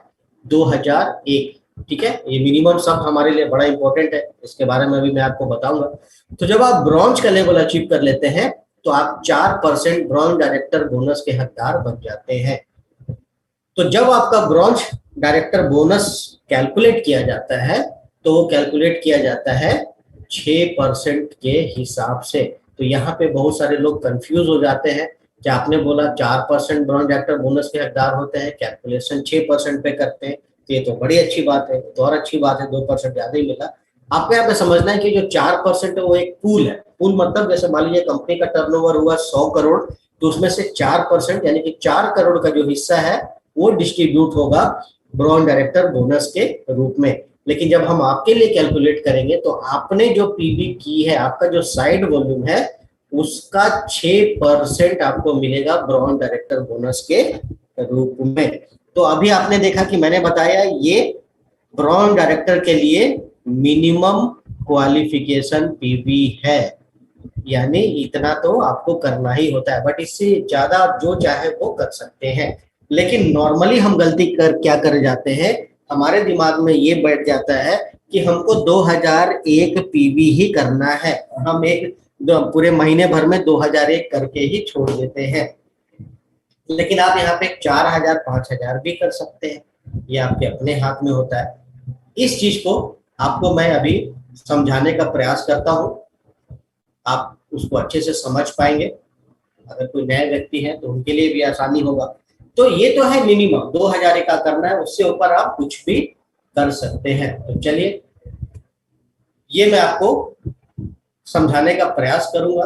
2001। ठीक है, ये मिनिमम शब्द हमारे लिए बड़ा इंपॉर्टेंट है, इसके बारे में भी मैं आपको बताऊंगा। तो जब आप ब्रॉन्ज का लेवल अचीव कर लेते हैं तो आप 4% ब्रॉन्ज डायरेक्टर बोनस के हकदार बन जाते हैं। तो जब आपका ब्रॉन्ज डायरेक्टर बोनस कैलकुलेट किया जाता है तो वो कैलकुलेट किया जाता है 6% के हिसाब से। तो यहाँ पे बहुत सारे लोग कंफ्यूज हो जाते हैं कि आपने बोला 4% ब्रॉन्ज डायरेक्टर बोनस के हकदार होते हैं, कैलकुलेशन 6% पे करते हैं, तो ये तो बड़ी अच्छी बात है, तो और अच्छी बात है 2% ज्यादा ही मिला। आपको यहाँ पे समझना है कि जो 4% है वो एक पूल है। पूल मतलब जैसे मान लीजिए कंपनी का टर्नओवर हुआ 100 करोड़, तो उसमें से 4% यानी कि 4 करोड़ का जो हिस्सा है वो डिस्ट्रीब्यूट होगा ब्रॉन्ज डायरेक्टर बोनस के रूप में। लेकिन जब हम आपके लिए कैलकुलेट करेंगे तो आपने जो पीवी की है, आपका जो साइड वॉल्यूम है, उसका 6% आपको मिलेगा ब्रॉन्ज डायरेक्टर बोनस के रूप में। तो अभी आपने देखा कि मैंने बताया ये ब्रॉन्ज डायरेक्टर के लिए मिनिमम क्वालिफिकेशन पीवी है, यानी इतना तो आपको करना ही होता है, बट इससे ज्यादा आप जो चाहे वो कर सकते हैं। लेकिन नॉर्मली हम गलती क्या कर जाते हैं, हमारे दिमाग में ये बैठ जाता है कि हमको 2001 पीवी ही करना है, हम एक पूरे महीने भर में 2001 करके ही छोड़ देते हैं। लेकिन आप यहाँ पे 4000 5000 भी कर सकते हैं, ये आपके अपने हाथ में होता है। इस चीज को आपको मैं अभी समझाने का प्रयास करता हूँ, आप उसको अच्छे से समझ पाएंगे। अगर कोई नया व्यक्ति है तो उनके लिए भी आसानी होगा। तो ये तो है मिनिमम 2000 का करना है, उससे ऊपर आप कुछ भी कर सकते हैं। तो चलिए ये मैं आपको समझाने का प्रयास करूंगा।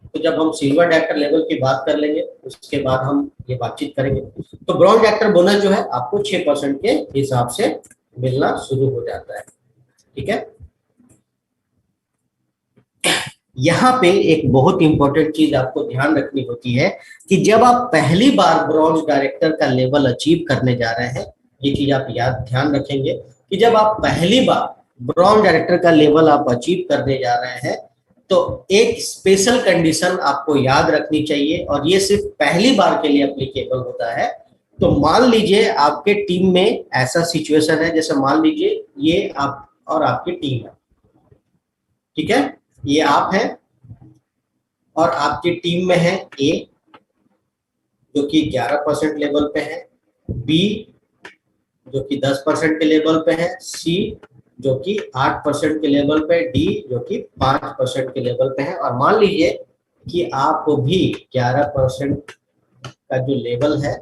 तो जब हम सिल्वर डायरेक्टर लेवल की बात कर लेंगे उसके बाद हम ये बातचीत करेंगे। तो ब्रॉन्ज डायरेक्टर बोनस जो है आपको 6% के हिसाब से मिलना शुरू हो जाता है। ठीक है, यहाँ पे एक बहुत इंपॉर्टेंट चीज आपको ध्यान रखनी होती है कि जब आप पहली बार ब्रॉन्ज डायरेक्टर का लेवल अचीव करने जा रहे हैं, ये चीज आप ध्यान रखेंगे कि जब आप पहली बार ब्रॉन्ज डायरेक्टर का लेवल आप अचीव करने जा रहे हैं तो एक स्पेशल कंडीशन आपको याद रखनी चाहिए, और ये सिर्फ पहली बार के लिए एप्लीकेबल होता है। तो मान लीजिए आपके टीम में ऐसा सिचुएशन है, जैसे मान लीजिए ये आप और आपकी टीम है, ठीक है, ये आप हैं और आपकी टीम में है ए जो कि 11% लेवल पे है, बी जो कि 10% के लेवल पे है, सी जो कि 8% के लेवल पे, डी जो कि 5% के लेवल पे है। और मान लीजिए कि आप भी 11% का जो लेवल है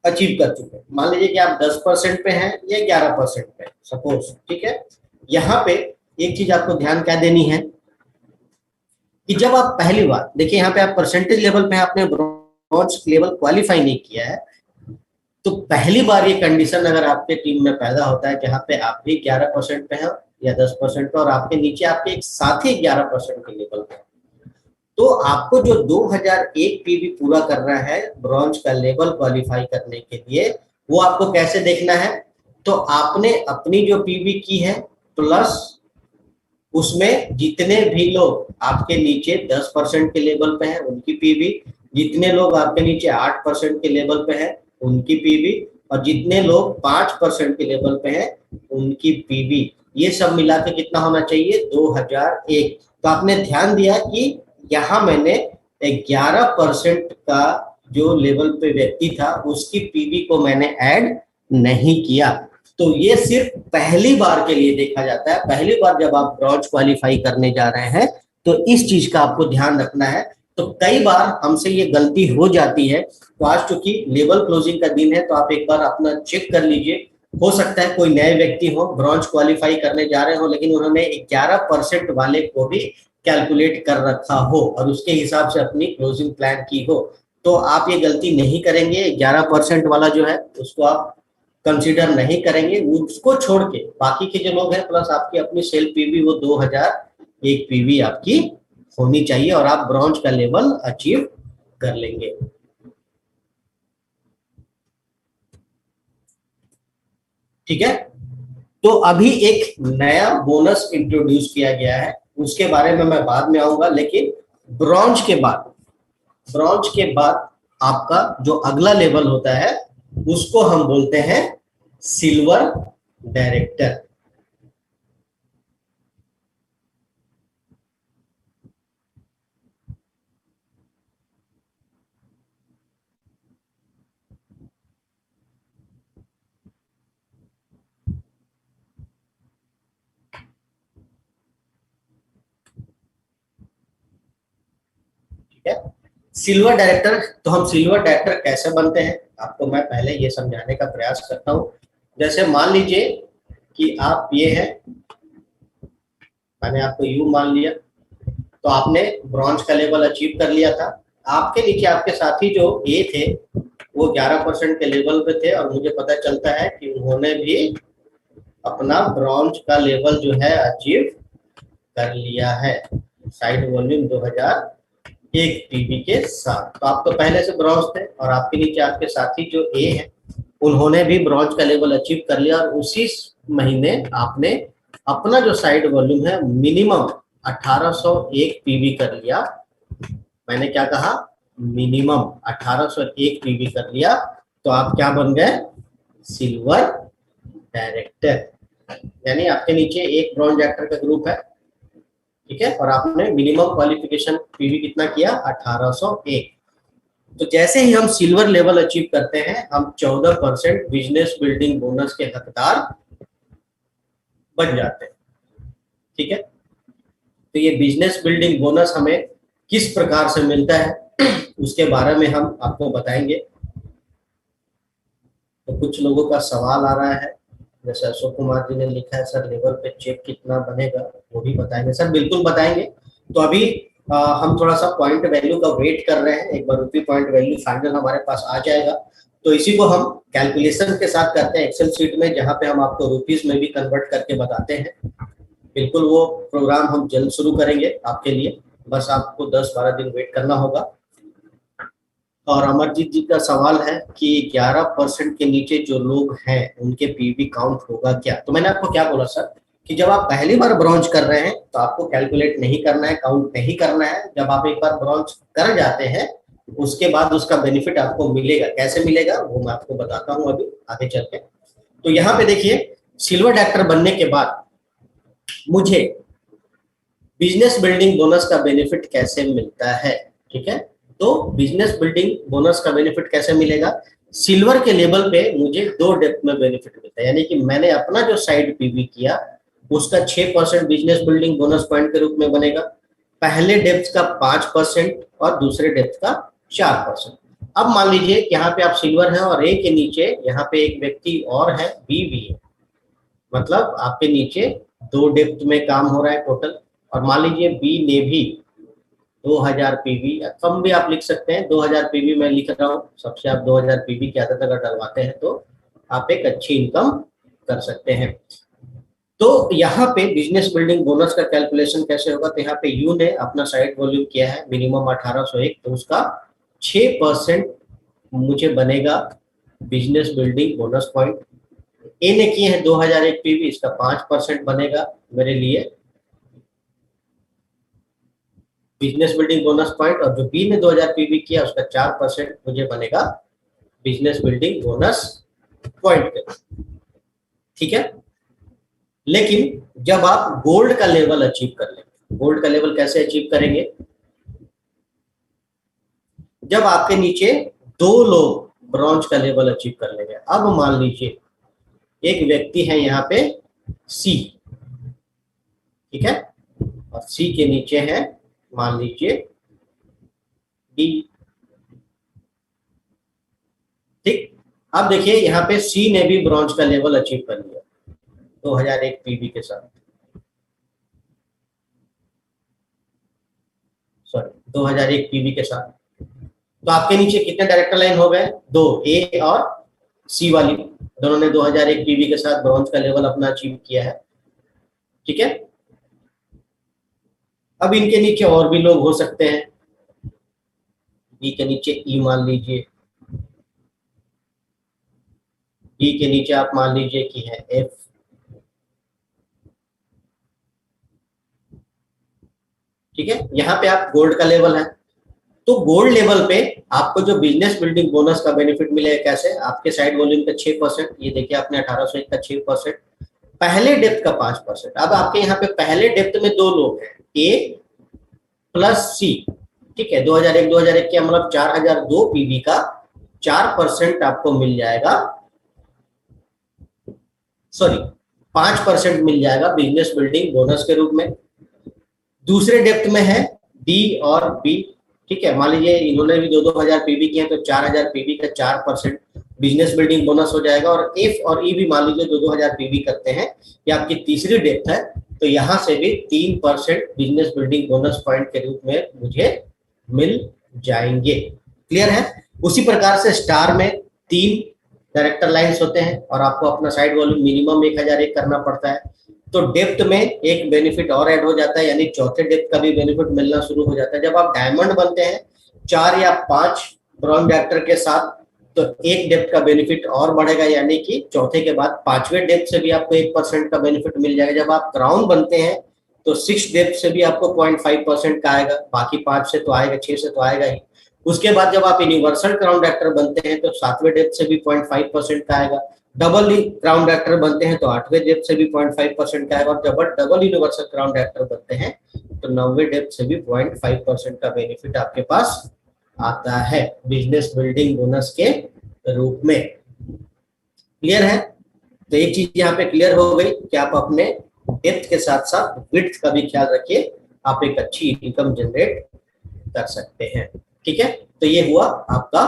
अचीव कर चुके हैं। मान लीजिए कि आप 10% पे हैं या 11% पे सपोज, ठीक है। यहाँ पे एक चीज आपको ध्यान क्या देनी है कि जब आप पहली बार देखिए, यहाँ पे आप परसेंटेज लेवल पे आपने ब्रॉन्ज लेवल क्वालिफाई नहीं किया है, तो पहली बार ये कंडीशन अगर आपके टीम में पैदा होता है कि यहाँ पे आप भी 11% पे हैं या 10% पे और आपके नीचे आपके एक साथी 11% के लेवल पे, तो आपको जो 2001 पीवी पूरा करना है ब्रॉन्ज का लेवल क्वालिफाई करने के लिए, वो आपको कैसे देखना है, तो आपने अपनी जो पीवी की है प्लस उसमें जितने भी लोग आपके नीचे 10% के लेवल पे हैं उनकी पीवी, जितने लोग आपके नीचे 8% के लेवल पे हैं उनकी पीवी, और जितने लोग 5% के लेवल पे हैं उनकी पीवी, ये सब मिला के कितना होना चाहिए 2001। तो आपने ध्यान दिया कि यहाँ मैंने 11% का जो लेवल पे व्यक्ति था उसकी पीवी को मैंने ऐड नहीं किया। तो ये सिर्फ पहली बार के लिए देखा जाता है। पहली बार जब आप ब्रॉन्ज क्वालिफाई करने जा रहे हैं तो इस चीज का आपको ध्यान रखना है। तो कई बार हमसे ये गलती हो जाती है। तो आज चूंकि लेवल क्लोजिंग का दिन है तो आप एक बार अपना चेक कर लीजिए। हो सकता है कोई नए व्यक्ति हो, ब्रॉन्ज क्वालिफाई करने जा रहे हो, लेकिन उन्होंने 11% वाले को भी कैलकुलेट कर रखा हो और उसके हिसाब से अपनी क्लोजिंग प्लान की हो। तो आप ये गलती नहीं करेंगे। 11% वाला जो है उसको आप कंसीडर नहीं करेंगे। उसको छोड़ के बाकी के जो लोग हैं प्लस आपकी अपनी सेल पीवी वो 2001 पीवी आपकी होनी चाहिए और आप ब्रॉन्ज का लेवल अचीव कर लेंगे। ठीक है। तो अभी एक नया बोनस इंट्रोड्यूस किया गया है, उसके बारे में मैं बाद में आऊंगा। लेकिन ब्रॉन्ज के बाद आपका जो अगला लेवल होता है उसको हम बोलते हैं सिल्वर डायरेक्टर। ठीक है। सिल्वर डायरेक्टर, तो हम सिल्वर डायरेक्टर कैसे बनते हैं आपको मैं पहले ये समझाने का प्रयास करता हूं। जैसे मान लीजिए कि आप ये है, मैंने आपको यू मान लिया, तो आपने ब्रॉन्ज का लेवल अचीव कर लिया था। आपके नीचे आपके साथी जो ए थे वो 11% के लेवल पे थे और मुझे पता चलता है कि उन्होंने भी अपना ब्रॉन्ज का लेवल जो है अचीव कर लिया है साइड वॉल्यूम 2001 पीवी के साथ। तो आप तो पहले से ब्रॉन्ज थे और आपके नीचे आपके साथी जो ए है उन्होंने भी ब्रॉन्ज का लेवल अचीव कर लिया और उसी महीने आपने अपना जो साइड वॉल्यूम है मिनिमम 1801 पीवी कर लिया। मैंने क्या कहा, मिनिमम 1801 पीवी कर लिया। तो आप क्या बन गए, सिल्वर डायरेक्टर। यानी आपके नीचे एक ब्रॉन्ज एक्टर का ग्रुप है, ठीक है, और आपने मिनिमम क्वालिफिकेशन पीवी कितना किया, 1801। तो जैसे ही हम सिल्वर लेवल अचीव करते हैं हम 14% बिजनेस बिल्डिंग बोनस के हकदार बन जाते हैं। ठीक है। तो ये बिजनेस बिल्डिंग बोनस हमें किस प्रकार से मिलता है उसके बारे में हम आपको बताएंगे। तो कुछ लोगों का सवाल आ रहा है, जैसे अशोक कुमार जी ने लिखा है सर लेवल पे चेक कितना बनेगा, वो भी बताएंगे। सर बिल्कुल बताएंगे। तो अभी हम थोड़ा सा पॉइंट वैल्यू का वेट कर रहे हैं, एक बार रुपी पॉइंट वैल्यू फाइनल हमारे पास आ जाएगा तो इसी को हम कैलकुलेशन के साथ करते हैं एक्सेल शीट में, जहाँ पे हम आपको रुपीज में भी कन्वर्ट करके बताते हैं। बिल्कुल वो प्रोग्राम हम जल्द शुरू करेंगे आपके लिए, बस आपको 10-12 दिन वेट करना होगा। और अमरजीत जी का सवाल है कि 11% के नीचे जो लोग हैं उनके पीवी काउंट होगा क्या। तो मैंने आपको क्या बोला सर कि जब आप पहली बार ब्रॉन्ज कर रहे हैं तो आपको कैलकुलेट नहीं करना है, काउंट नहीं करना है। जब आप एक बार ब्रॉन्ज कर जाते हैं उसके बाद उसका बेनिफिट आपको मिलेगा। कैसे मिलेगा वो मैं आपको बताता हूँ अभी आगे चल के। तो यहाँ पे देखिए, सिल्वर डायरेक्टर बनने के बाद मुझे बिजनेस बिल्डिंग बोनस का बेनिफिट कैसे मिलता है। ठीक है। तो बिजनेस बिल्डिंग बोनस का बेनिफिट कैसे मिलेगा, सिल्वर के लेवल पे मुझे 2 डेप्थ में बेनिफिट मिलता है। यानी कि मैंने अपना जो साइड पीवी किया उसका 6% बिजनेस बिल्डिंग बोनस पॉइंट के रूप में बनेगा, पहले डेप्थ का 5% और दूसरे डेप्थ का 4%। अब मान लीजिए यहाँ पे आप सिल्वर हैं और ए के नीचे यहाँ पे एक व्यक्ति और है, बी भी है, मतलब आपके नीचे 2 डेप्थ में काम हो रहा है टोटल। और मान लीजिए बी ने भी 2000 पीवी, कम भी आप लिख सकते हैं, 2000 पीवी मैं लिख रहा हूँ सबसे। आप 2000 पीवी की आदत अगर डलवाते हैं तो आप एक अच्छी इनकम कर सकते हैं। तो यहाँ पे बिजनेस बिल्डिंग बोनस का कैलकुलेशन कैसे होगा, तो यहाँ पे यू ने अपना साइड वॉल्यूम किया है मिनिमम 1801, तो उसका 6% मुझे बनेगा बिजनेस बिल्डिंग बोनस पॉइंट। ए ने किए हैं 2001 पीवी, इसका 5% बनेगा मेरे लिए बिजनेस बिल्डिंग बोनस पॉइंट। और जो बी ने 2000 पीवी किया उसका 4% मुझे बनेगा बिजनेस बिल्डिंग बोनस पॉइंट। ठीक है। लेकिन जब आप गोल्ड का लेवल अचीव कर लेंगे, गोल्ड का लेवल कैसे अचीव करेंगे, जब आपके नीचे 2 लोग ब्रॉन्ज का लेवल अचीव कर लेंगे। अब मान लीजिए एक व्यक्ति है यहाँ पे सी, ठीक है, और सी के नीचे है मान लीजिए डी, ठीक। अब देखिए यहाँ पे सी ने भी ब्रॉन्ज का लेवल अचीव कर लिया 2001 पीवी के साथ, सॉरी 2001 पीवी के साथ। तो आपके नीचे कितने डायरेक्टर लाइन हो गए? 2, ए और सी वाली, दोनों ने 2001 पीवी के साथ ब्रॉन्ज का लेवल अपना अचीव किया है, ठीक है। अब इनके नीचे और भी लोग हो सकते हैं, बी के नीचे ई मान लीजिए, डी के नीचे आप मान लीजिए कि है एफ, ठीक है। यहाँ पे आप गोल्ड का लेवल है, तो गोल्ड लेवल पे आपको जो बिजनेस बिल्डिंग बोनस का बेनिफिट मिलेगा कैसे? आपके साइड वॉल्यूम का 6%, ये देखिए आपने 1801 का 6%, पहले डेप्थ का 5%। अब आपके यहाँ पे पहले डेप्थ में 2 लोग हैं, ए प्लस सी, ठीक है। 2001 के मतलब 4002 पीवी का 4% आपको मिल जाएगा, सॉरी 5% मिल जाएगा बिजनेस बिल्डिंग बोनस के रूप में। दूसरे डेप्थ में है डी और बी, ठीक है। मान लीजिए इन्होंने भी 2000 पीवी किए तो 4000 पीवी का 4% बिजनेस बिल्डिंग बोनस हो जाएगा। और एफ और ई भी मान लीजिए 2000 पीवी करते हैं, ये आपकी तीसरी डेप्थ है, तो यहाँ से भी 3% बिजनेस बिल्डिंग बोनस पॉइंट के रूप में मुझे मिल जाएंगे। क्लियर है? उसी प्रकार से स्टार में 3 डायरेक्टर लाइंस होते हैं और आपको अपना साइड वॉल्यूम मिनिमम 1001 करना पड़ता है, तो डेप्थ में एक बेनिफिट और ऐड हो जाता है, यानी चौथे डेप्थ का भी बेनिफिट मिलना शुरू हो जाता है। जब आप डायमंड बनते हैं 4 या 5 ब्रॉन्ज डायरेक्टर के साथ, तो एक डेप्थ का बेनिफिट और बढ़ेगा, यानी कि चौथे के बाद 5वें डेप्थ से भी आपको 1% का बेनिफिट मिल जाएगा। जब आप क्राउन बनते हैं तो 6 डेप्थ से भी आपको 0.5% का आएगा, बाकी 5 से तो आएगा, 6 से तो आएगा ही। उसके बाद जब आप यूनिवर्सल क्राउन डायरेक्टर बनते हैं तो 7वें डेप्थ से भी 0.5% का आएगा। डबल क्राउन डायरेक्टर बनते हैं तो 8वें डेप्थ से भी 0.5% का आएगा। और जब डबल यूनिवर्सल क्राउन डायरेक्टर बनते हैं तो 9वें डेप्थ से भी 0.5% का बेनिफिट आपके पास आता है बिजनेस बिल्डिंग बोनस के रूप में। क्लियर है? तो एक चीज यहाँ पे क्लियर हो गई कि आप अपने डेप्थ के साथ साथ विड्थ का भी ख्याल रखिए, आप एक अच्छी इनकम जनरेट कर सकते हैं, ठीक है। तो ये हुआ आपका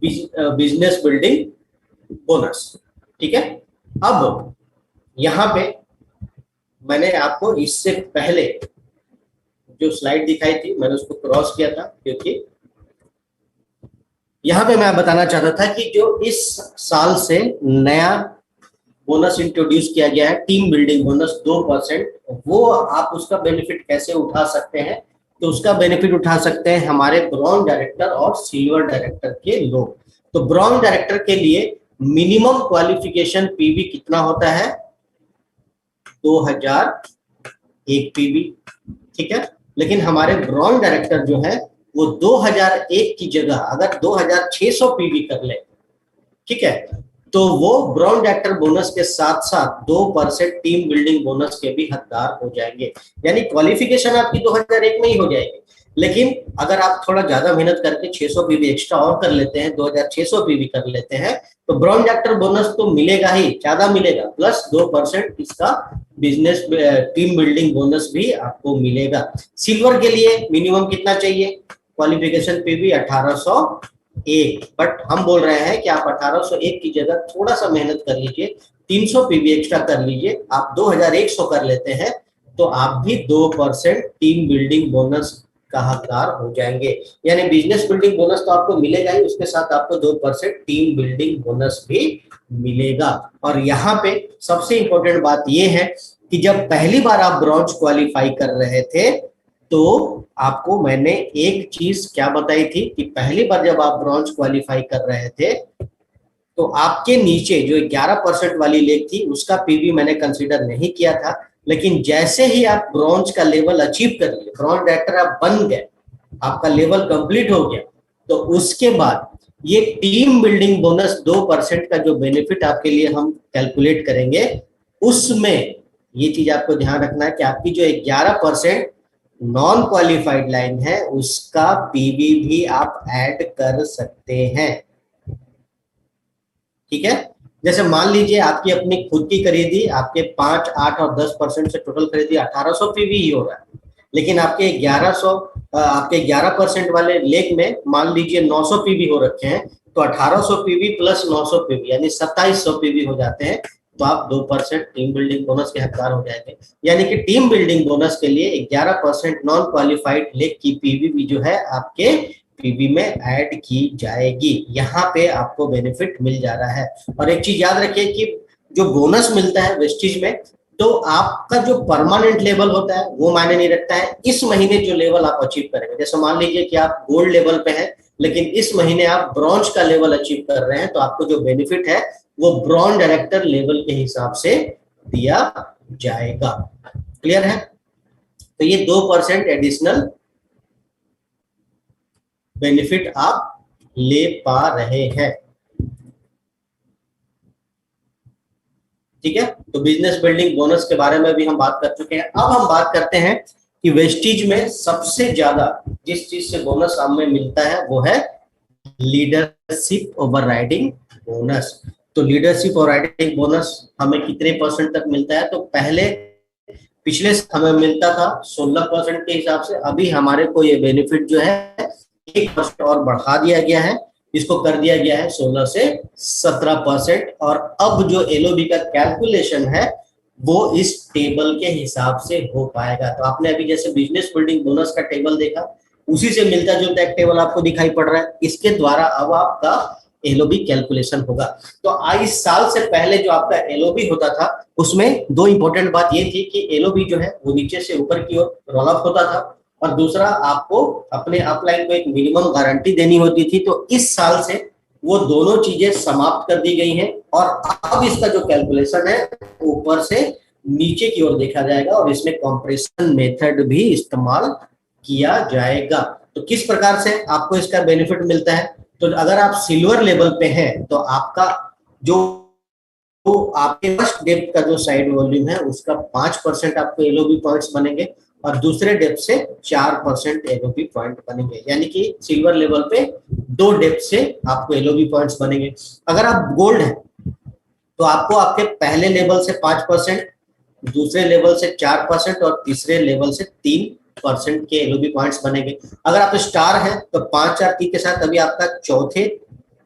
बिजनेस बिल्डिंग बोनस, ठीक है। अब यहाँ पे मैंने आपको इससे पहले जो स्लाइड दिखाई थी मैंने उसको क्रॉस किया था, क्योंकि यहाँ पे मैं बताना चाहता था कि जो इस साल से नया बोनस इंट्रोड्यूस किया गया है टीम बिल्डिंग बोनस 2%, वो आप उसका बेनिफिट कैसे उठा सकते हैं? तो उसका बेनिफिट उठा सकते हैं हमारे ब्रॉन्ज डायरेक्टर और सिल्वर डायरेक्टर के लोग। तो ब्रॉन्ज डायरेक्टर के लिए मिनिमम क्वालिफिकेशन पीवी कितना होता है? 2001 पीवी, ठीक है। लेकिन हमारे ब्रॉन्ज डायरेक्टर जो है वो 2001 की जगह अगर 2600 पीवी कर ले, ठीक है, तो वो ब्रॉन्ज डायरेक्टर बोनस के साथ साथ 2% टीम बिल्डिंग बोनस के भी हकदार हो जाएंगे। यानी क्वालिफिकेशन आपकी 2001 में ही हो जाएगी, लेकिन अगर आप थोड़ा ज्यादा मेहनत करके 600 पीवी एक्स्ट्रा और कर लेते हैं, 2600 पीवी कर लेते हैं, तो ब्रॉन्ज डायरेक्टर बोनस तो मिलेगा ही, ज्यादा मिलेगा, प्लस 2% इसका बिजनेस टीम बिल्डिंग बोनस भी आपको मिलेगा। सिल्वर के लिए मिनिमम कितना चाहिए? क्वालिफिकेशन पीवी 1801, बट हम बोल रहे हैं कि आप 1801 की जगह थोड़ा सा मेहनत कर लीजिए, 300 पीवी एक्स्ट्रा कर लीजिए, आप 2100 कर लेते हैं तो आप भी 2% टीम बिल्डिंग बोनस का हकदार हो जाएंगे। यानी बिजनेस बिल्डिंग बोनस तो आपको मिलेगा ही, उसके साथ आपको 2% टीम बिल्डिंग बोनस भी मिलेगा। और यहाँ पे सबसे इंपॉर्टेंट बात यह है कि जब पहली बार आप ब्रॉन्ज क्वालिफाई कर रहे थे तो आपको मैंने एक चीज क्या बताई थी कि पहली बार जब आप ब्रॉन्ज क्वालिफाई कर रहे थे तो आपके नीचे जो 11% वाली लेग थी उसका पीवी मैंने कंसीडर नहीं किया था, लेकिन जैसे ही आप ब्रॉन्ज का लेवल अचीव कर लिए, ब्रॉन्ज डायरेक्टर आप बन गए, आपका लेवल कंप्लीट हो गया, तो उसके बाद ये टीम बिल्डिंग बोनस 2% का जो बेनिफिट आपके लिए हम कैलकुलेट करेंगे, उसमें ये चीज आपको ध्यान रखना है कि आपकी जो 11% नॉन क्वालिफाइड लाइन है उसका पीवी भी आप ऐड कर सकते हैं। ठीक है, जैसे मान लीजिए आपकी अपनी खुद की खरीदी आपके 5, 8 और 10% से टोटल खरीदी 1800 पीवी ही हो रहा है, लेकिन आपके 11% वाले लेग में मान लीजिए 900 पीवी हो रखे हैं, तो 1800 पीवी प्लस 900 पीवी यानी 2700 पीवी हो जाते हैं, तो आप 2% टीम बिल्डिंग बोनस के हकदार हो जाएंगे। यानी कि टीम बिल्डिंग बोनस के लिए 11% नॉन क्वालिफाइड लेग की पीवी भी जो है आपके पीवी में ऐड की जाएगी। यहाँ पे आपको बेनिफिट मिल जा रहा है। और एक चीज याद रखिए कि जो बोनस मिलता है वेस्टिज में, तो आपका जो परमानेंट लेवल होता है वो मायने नहीं रखता है। इस महीने जो लेवल आप अचीव करेंगे, जैसे मान लीजिए कि आप गोल्ड लेवल पे हैं लेकिन इस महीने आप ब्रॉन्ज का लेवल अचीव कर रहे हैं, तो आपको जो बेनिफिट है वो ब्रॉन्ज डायरेक्टर लेवल के हिसाब से दिया जाएगा। क्लियर है? तो ये 2% एडिशनल बेनिफिट आप ले पा रहे हैं। ठीक है, तो बिजनेस बिल्डिंग बोनस के बारे में भी हम बात कर चुके हैं। अब हम बात करते हैं कि वेस्टिज में सबसे ज्यादा जिस चीज से बोनस हमें मिलता है वो है लीडरशिप ओवरराइडिंग बोनस। तो लीडरशिप ओवरराइडिंग बोनस हमें कितने % तक मिलता है? तो पहले पिछले हमें मिलता था 16% के हिसाब से, अभी हमारे को ये बेनिफिट जो है 1% और बढ़ा दिया गया है, इसको कर दिया गया है 16 से 17%। और अब जो एलओबी का कैलकुलेशन है वो इस टेबल के हिसाब से हो पाएगा। तो आपने अभी जैसे बिजनेस बिल्डिंग बोनस का टेबल देखा, उसी से मिलता जुलता एक टेबल आपको दिखाई पड़ रहा है, इसके द्वारा अब आपका एलओबी कैलकुलेशन होगा। तो इस साल से पहले जो आपका एलओबी होता था उसमें दो इंपॉर्टेंट बात ये थी कि एलओबी जो है वो नीचे से ऊपर की ओर रोल अप होता था, और दूसरा आपको अपने अपलाइन को एक मिनिमम गारंटी देनी होती थी। तो इस साल से वो दोनों चीजें समाप्त कर दी गई हैं, और अब इसका जो कैलकुलेशन है ऊपर से नीचे की ओर देखा जाएगा, और इसमें कंप्रेशन मेथड भी इस्तेमाल किया जाएगा। तो किस प्रकार से आपको इसका बेनिफिट मिलता है? तो अगर आप सिल्वर लेवल पे हैं तो आपका जो तो आपके फर्स्ट डेप्थ का जो साइड वॉल्यूम है उसका 5% आपको एलओबी पॉइंट्स बनेंगे, और दूसरे डेप्थ से 4% एलओबी पॉइंट बनेंगे। यानी कि सिल्वर लेवल पे 2 डेप्थ से आपको एलओबी पॉइंट्स बनेंगे। अगर आप गोल्ड है तो आपको आपके पहले लेवल से 5%, दूसरे लेवल से 4% और तीसरे लेवल से 3% के एलओबी पॉइंट्स बनेंगे। अगर आप स्टार है तो 5, 4, 3 के साथ अभी आपका चौथे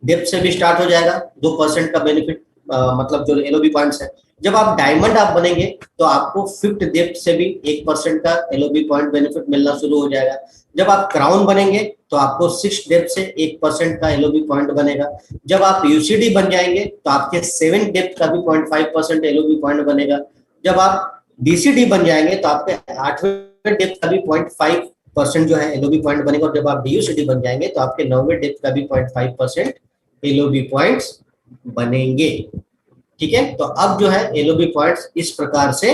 डेप्थ से भी स्टार्ट हो जाएगा 2% का बेनिफिट, मतलब जो एलओबी पॉइंट्स है। जब आप डायमंड आप बनेंगे तो आपको फिफ्थ डेप्थ से भी 1% का एलओबी पॉइंट बेनिफिट मिलना शुरू हो जाएगा। जब आप क्राउन बनेंगे तो आपको 6 डेप्थ से 1% का एलओबी पॉइंट बनेगा। जब आप यूसीडी बन जाएंगे तो आपके 7 डेप्थ का भी 0.5% एलओबी पॉइंट बनेगा। जब आप डीसीडी बन जाएंगे तो आपके 8वें डेप्थ का भी 0.5% जो है एलओबी पॉइंट बनेगा। और जब आप डीयूसीडी बन जाएंगे तो आपके 9वें डेप्थ का भी 0.5% एलओबी पॉइंट्स बनेंगे। ठीक है, तो अब जो है एलओबी पॉइंट्स इस प्रकार से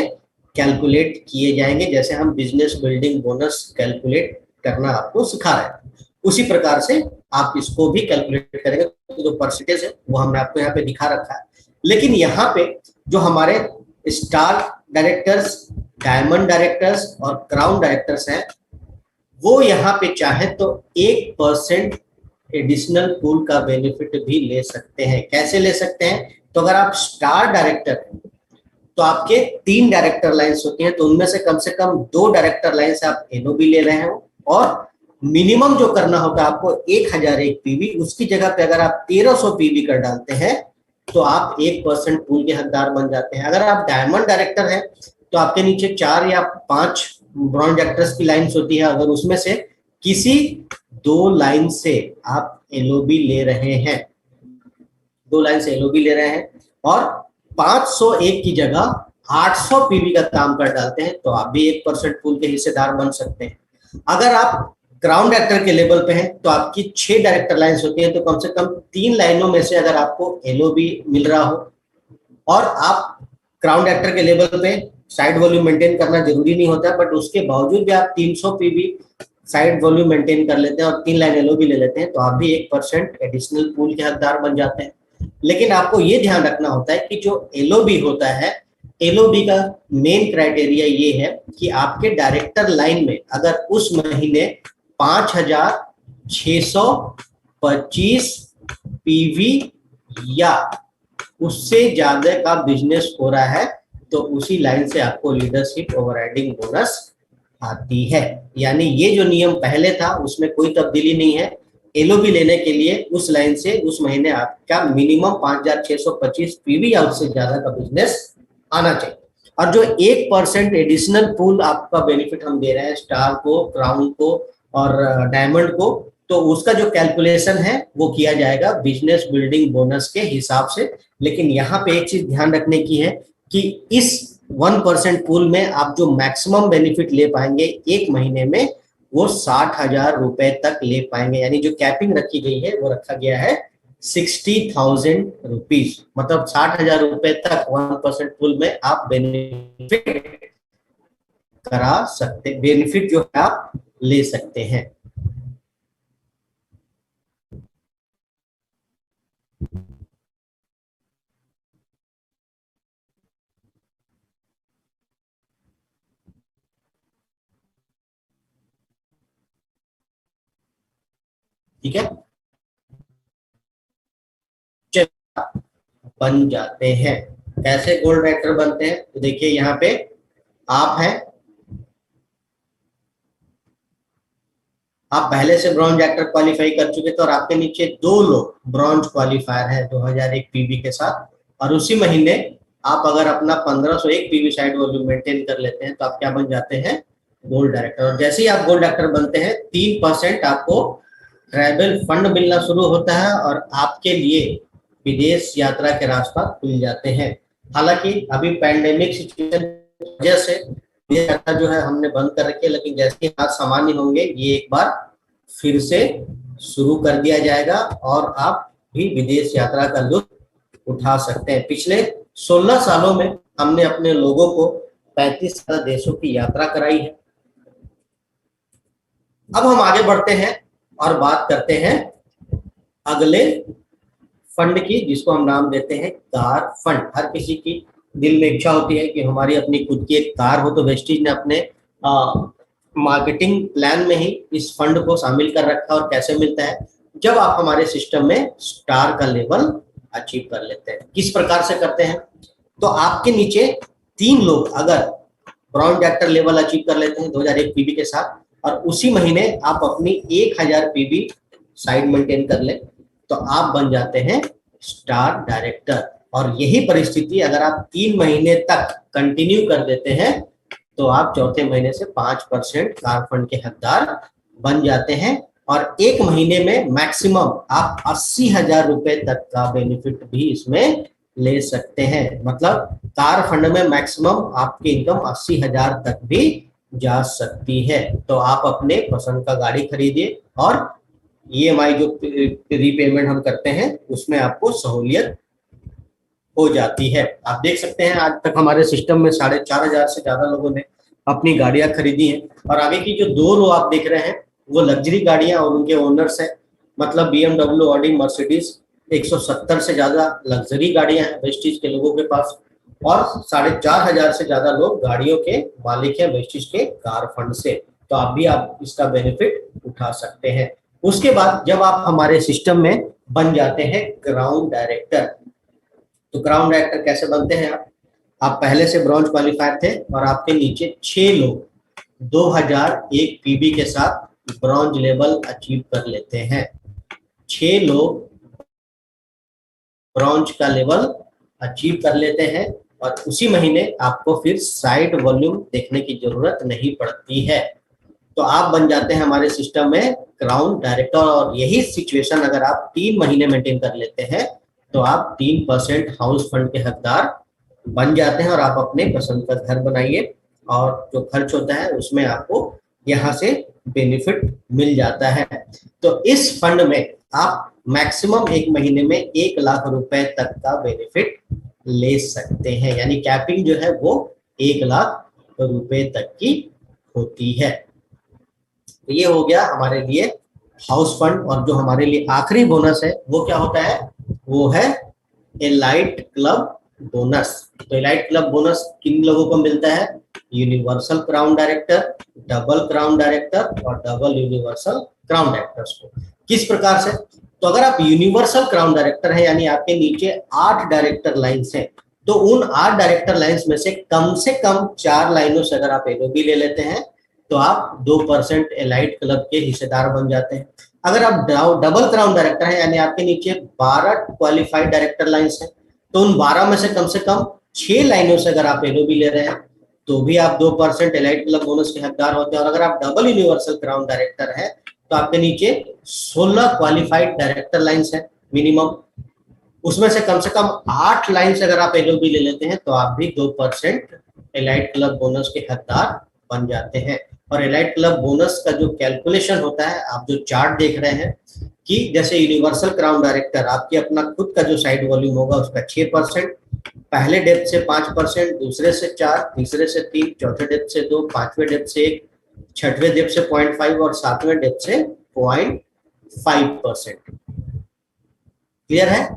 कैलकुलेट किए जाएंगे, जैसे हम बिजनेस बिल्डिंग बोनस कैलकुलेट करना आपको सिखा रहे हैं उसी प्रकार से आप इसको भी कैलकुलेट करेंगे। तो जो परसेंटेज है वो हमने आपको यहाँ पे दिखा रखा है। लेकिन यहाँ पे जो हमारे स्टार डायरेक्टर्स, डायमंड डायरेक्टर्स और क्राउन डायरेक्टर्स हैं, वो यहाँ पे चाहे तो 1% एडिशनल पूल का बेनिफिट भी ले सकते हैं। कैसे ले सकते हैं? तो अगर आप स्टार डायरेक्टर हैं तो आपके 3 डायरेक्टर लाइंस होती हैं, तो उनमें से कम 2 डायरेक्टर लाइन से आप एनओबी ले रहे हो, और मिनिमम जो करना होगा आपको 1001 पीवी, उसकी जगह पे अगर आप 1300 पीवी कर डालते हैं तो आप 1% पूल के हकदार बन जाते हैं। अगर आप डायमंड डायरेक्टर हैं तो आपके नीचे 4 या 5 ब्रॉन्ज डायरेक्टर्स की लाइन्स होती है, अगर उसमें से किसी 2 लाइन से आप एलओबी ले रहे हैं, 2 लाइन से एलओबी ले रहे हैं और 501 की जगह 800 पीवी का काम कर डालते हैं, तो आप भी 1% पूल के हिस्सेदार बन सकते हैं। अगर आप क्राउन डायरेक्टर के लेवल पे हैं तो आपकी 6 डायरेक्टर लाइन्स होती हैं, तो कम से कम 3 लाइनों में से अगर आपको एलओबी मिल रहा हो, और आप क्राउन डायरेक्टर के लेवल पे साइड वॉल्यूम मेंटेन करना जरूरी नहीं होता, बट उसके बावजूद भी आप 300 पीवी साइड वॉल्यूम मेंटेन कर लेते हैं और 3 लाइन एलओबी ले लेते हैं, तो आप भी 1% एडिशनल पूल के हकदार बन जाते हैं। लेकिन आपको ये ध्यान रखना होता है कि जो एलओबी होता है, एलओबी का मेन क्राइटेरिया ये है कि आपके डायरेक्टर लाइन में अगर उस महीने 5,625 पीवी या उससे ज्यादा का बिजनेस हो रहा है तो उसी लाइन से आपको लीडरशिप ओवरराइडिंग बोनस आती है। यानी ये जो नियम पहले था उसमें कोई तब्दीली नहीं है। एलओबी लेने के लिए उस लाइन से उस महीने आपका मिनिमम 5,625 पीवी या उससे ज्यादा का बिजनेस आना चाहिए। और जो 1% एडिशनल पूल आपका बेनिफिट हम दे रहे हैं स्टार को, क्राउन को और डायमंड को, तो उसका जो कैलकुलेशन है वो किया जाएगा बिजनेस बिल्डिंग बोनस के हिसाब से। लेकिन यहाँ पे एक चीज ध्यान रखने की है कि इस 1% पूल में आप जो मैक्सिमम बेनिफिट ले पाएंगे एक महीने में वो 60,000 रुपए तक ले पाएंगे। यानी जो कैपिंग रखी गई है वो रखा गया है 60,000 रुपीज, मतलब 60,000 रुपए तक 1% पूल में आप बेनिफिट करा सकते, बेनिफिट जो है आप ले सकते हैं। ठीक है, बन जाते हैं। कैसे गोल्ड डायरेक्टर बनते हैं तो देखिए यहाँ पे आप हैं, आप पहले से ब्रॉन्ज डायरेक्टर क्वालिफाई कर चुके थे और आपके नीचे 2 लोग ब्रॉन्ज क्वालिफायर है 2001 पीवी के साथ, और उसी महीने आप अगर अपना 1501 पीवी साइड वॉल्यूम मेंटेन कर लेते हैं तो आप क्या बन जाते हैं, गोल्ड डायरेक्टर। और जैसे ही आप गोल्ड डायरेक्टर बनते हैं 3% आपको ट्राइबल फंड मिलना शुरू होता है और आपके लिए विदेश यात्रा के रास्ता खुल जाते हैं। हालांकि अभी पैंडेमिक सिचुएशन की वजह से ये यात्रा जो है हमने बंद कर रखी है, लेकिन जैसे ही हाथ सामान्य होंगे ये एक बार फिर से शुरू कर दिया जाएगा और आप भी विदेश यात्रा का लुत्फ उठा सकते हैं। पिछले 16 सालों में हमने अपने लोगों को 35 देशों की यात्रा कराई है। अब हम आगे बढ़ते हैं और बात करते हैं अगले फंड की, जिसको हम नाम देते हैं कार फंड। हर किसी की दिल में इच्छा होती है कि हमारी अपनी खुद की एक कार हो, तो वेस्टीज ने अपने मार्केटिंग प्लान में ही इस फंड को शामिल कर रखा। और कैसे मिलता है, जब आप हमारे सिस्टम में स्टार का लेवल अचीव कर लेते हैं। किस प्रकार से करते हैं, तो आपके नीचे 3 लोग अगर ब्रॉन्ज डायरेक्टर लेवल अचीव कर लेते हैं 2001 पीवी के साथ और उसी महीने आप अपनी 1000 पीवी साइड मेंटेन कर ले तो आप बन जाते हैं स्टार डायरेक्टर। और यही परिस्थिति अगर आप 3 महीने तक कंटिन्यू कर देते हैं तो आप चौथे महीने से 5% कार फंड के हकदार बन जाते हैं। और एक महीने में मैक्सिमम आप 80,000 रुपए तक का बेनिफिट भी इसमें ले सकते हैं। मतलब कार फंड में मैक्सिमम आपकी इनकम 80,000 तक भी जा सकती है। तो आप अपने पसंद का गाड़ी खरीदिए और ईएमआई जो रीपेमेंट हम करते हैं उसमें आपको सहूलियत हो जाती है। आप देख सकते हैं आज तक हमारे सिस्टम में 4,500 से ज्यादा लोगों ने अपनी गाड़ियां खरीदी हैं। और आगे की जो 2 रो आप देख रहे हैं वो लग्जरी गाड़ियां और उनके ओनर्स हैं। मतलब बीएमडब्ल्यू, ऑडी, मर्सिडीज 170 से ज्यादा लग्जरी गाड़ियां हैं वेस्टीज के लोगों के पास और 4,500 से ज्यादा लोग गाड़ियों के मालिक हैं वेस्टीज के कार फंड से। तो आप इसका बेनिफिट उठा सकते हैं। उसके बाद जब आप हमारे सिस्टम में बन जाते हैं ग्राउंड डायरेक्टर, तो ग्राउंड डायरेक्टर कैसे बनते हैं आप पहले से ब्रॉन्ज क्वालिफायर थे और आपके नीचे 6 लोग 2001 पीबी के साथ ब्रॉन्ज लेवल अचीव कर लेते हैं। 6 लोग ब्रॉन्ज का लेवल अचीव कर लेते हैं और उसी महीने आपको फिर साइड वॉल्यूम देखने की जरूरत नहीं पड़ती है। तो आप बन जाते हैं हमारे सिस्टम में ग्राउंड डायरेक्टर। और यही सिचुएशन अगर आप 3 महीने मेंटेन कर लेते हैं तो आप 3% हाउस फंड के हकदार बन जाते हैं और आप अपने पसंद का घर बनाइए और जो खर्च होता है उसमें आपको यहाँ से बेनिफिट मिल जाता है। तो इस फंड में आप मैक्सिमम एक महीने में 1 लाख रुपए तक का बेनिफिट ले सकते हैं। यानी कैपिंग जो है वो 1 लाख रुपए तक की होती है। तो ये हो गया हमारे लिए हाउस फंड। और जो हमारे लिए आखिरी बोनस है वो क्या होता है, वो है एलाइट क्लब बोनस। तो एलाइट क्लब बोनस किन लोगों को मिलता है? Universal crown director, double crown director और डबल यूनिवर्सल क्राउन डायरेक्टर्स को। किस प्रकार से? तो अगर आप यूनिवर्सल क्राउन डायरेक्टर है, यानी आपके नीचे 8 डायरेक्टर लाइंस हैं, तो उन 8 डायरेक्टर लाइंस में से कम 4 लाइनों से अगर आप एलओबी ले लेते हैं तो आप 2% एलाइट क्लब के हिस्सेदार बन जाते हैं। अगर आप डबल क्राउन डायरेक्टर है, यानी आपके नीचे 12 क्वालिफाइड डायरेक्टर लाइंस हैं, तो उन 12 में से कम 6 लाइनों से अगर आप एलओबी ले रहे हैं तो भी आप 2% एलाइट क्लब बोनस के हकदार होते हैं। और अगर आप डबल यूनिवर्सल क्राउन डायरेक्टर है तो आपके नीचे 16 क्वालिफाइड डायरेक्टर लाइंस है मिनिमम, उसमें से कम 8 लाइंस अगर आप एलओबी ले लेते हैं तो आप भी 2% एलाइट क्लब बोनस के हकदार बन जाते हैं। और एलाइट क्लब बोनस का जो कैलकुलेशन होता है, आप जो चार्ट देख रहे हैं कि जैसे यूनिवर्सल क्राउन डायरेक्टर आपकी अपना खुद का जो साइड वॉल्यूम होगा उसका 6%, पहले डेप्थ से 5%, दूसरे से 4, तीसरे से 3, चौथे डेप्थ से 2, पांचवें डेप्थ से 1, छठवें डेप्थ से 0.5 और सातवें डेप्थ से 0.5%। क्लियर है?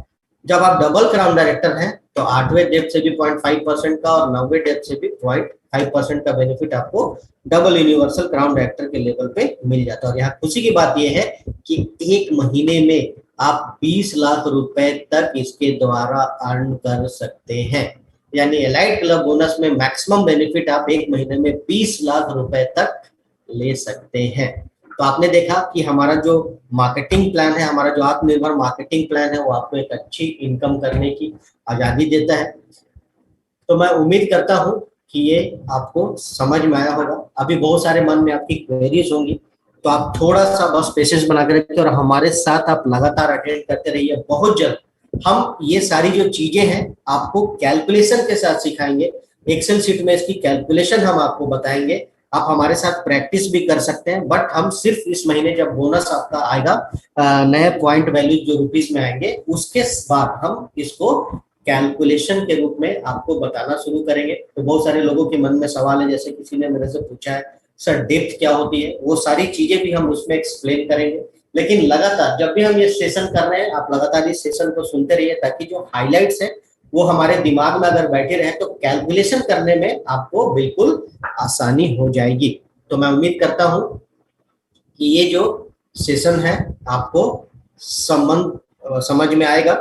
जब आप डबल क्राउन डायरेक्टर हैं तो 8वें डेप्थ से भी 0.5% का और 9वें डेप्थ से भी 0.5% का बेनिफिट आपको डबल यूनिवर्सल क्राउन डायरेक्टर के लेवल पे मिल जाता है। और यहाँ खुशी की बात यह है कि एक महीने में आप 20 लाख रुपए तक इसके द्वारा अर्न कर सकते हैं। यानी एलाइट क्लब बोनस में मैक्सिमम बेनिफिट आप एक महीने में 20 लाख रुपए तक ले सकते हैं। तो आपने देखा कि हमारा जो मार्केटिंग प्लान है, हमारा जो आत्मनिर्भर मार्केटिंग प्लान है, वो आपको एक अच्छी इनकम करने की आजादी देता है। तो मैं उम्मीद करता हूं कि ये आपको समझ में आया होगा। अभी बहुत सारे मन में आपकी क्वेरीज होंगी, तो आप थोड़ा सा बस पेशेंस बना के रखिए और हमारे साथ आप लगातार अटेंड करते रहिए। बहुत जल्द हम ये सारी जो चीजें हैं आपको कैलकुलेशन के साथ सिखाएंगे। एक्सेल शीट में इसकी कैलकुलेशन हम आपको बताएंगे। आप हमारे साथ प्रैक्टिस भी कर सकते हैं, बट हम सिर्फ इस महीने जब बोनस आपका आएगा, नए पॉइंट वैल्यू जो रुपीज में आएंगे, उसके बाद हम इसको कैलकुलेशन के रूप में आपको बताना शुरू करेंगे। तो बहुत सारे लोगों के मन में सवाल है, जैसे किसी ने मेरे से पूछा है सर डेप्थ क्या होती है, वो सारी चीजें भी हम उसमें एक्सप्लेन करेंगे। लेकिन लगातार जब भी हम ये सेशन कर रहे हैं, आप लगातार इस सेशन को सुनते रहिए, ताकि जो हाइलाइट्स है वो हमारे दिमाग में अगर बैठे रहे तो कैलकुलेशन करने में आपको बिल्कुल आसानी हो जाएगी। तो मैं उम्मीद करता हूं कि ये जो सेशन है आपको समझ में आएगा।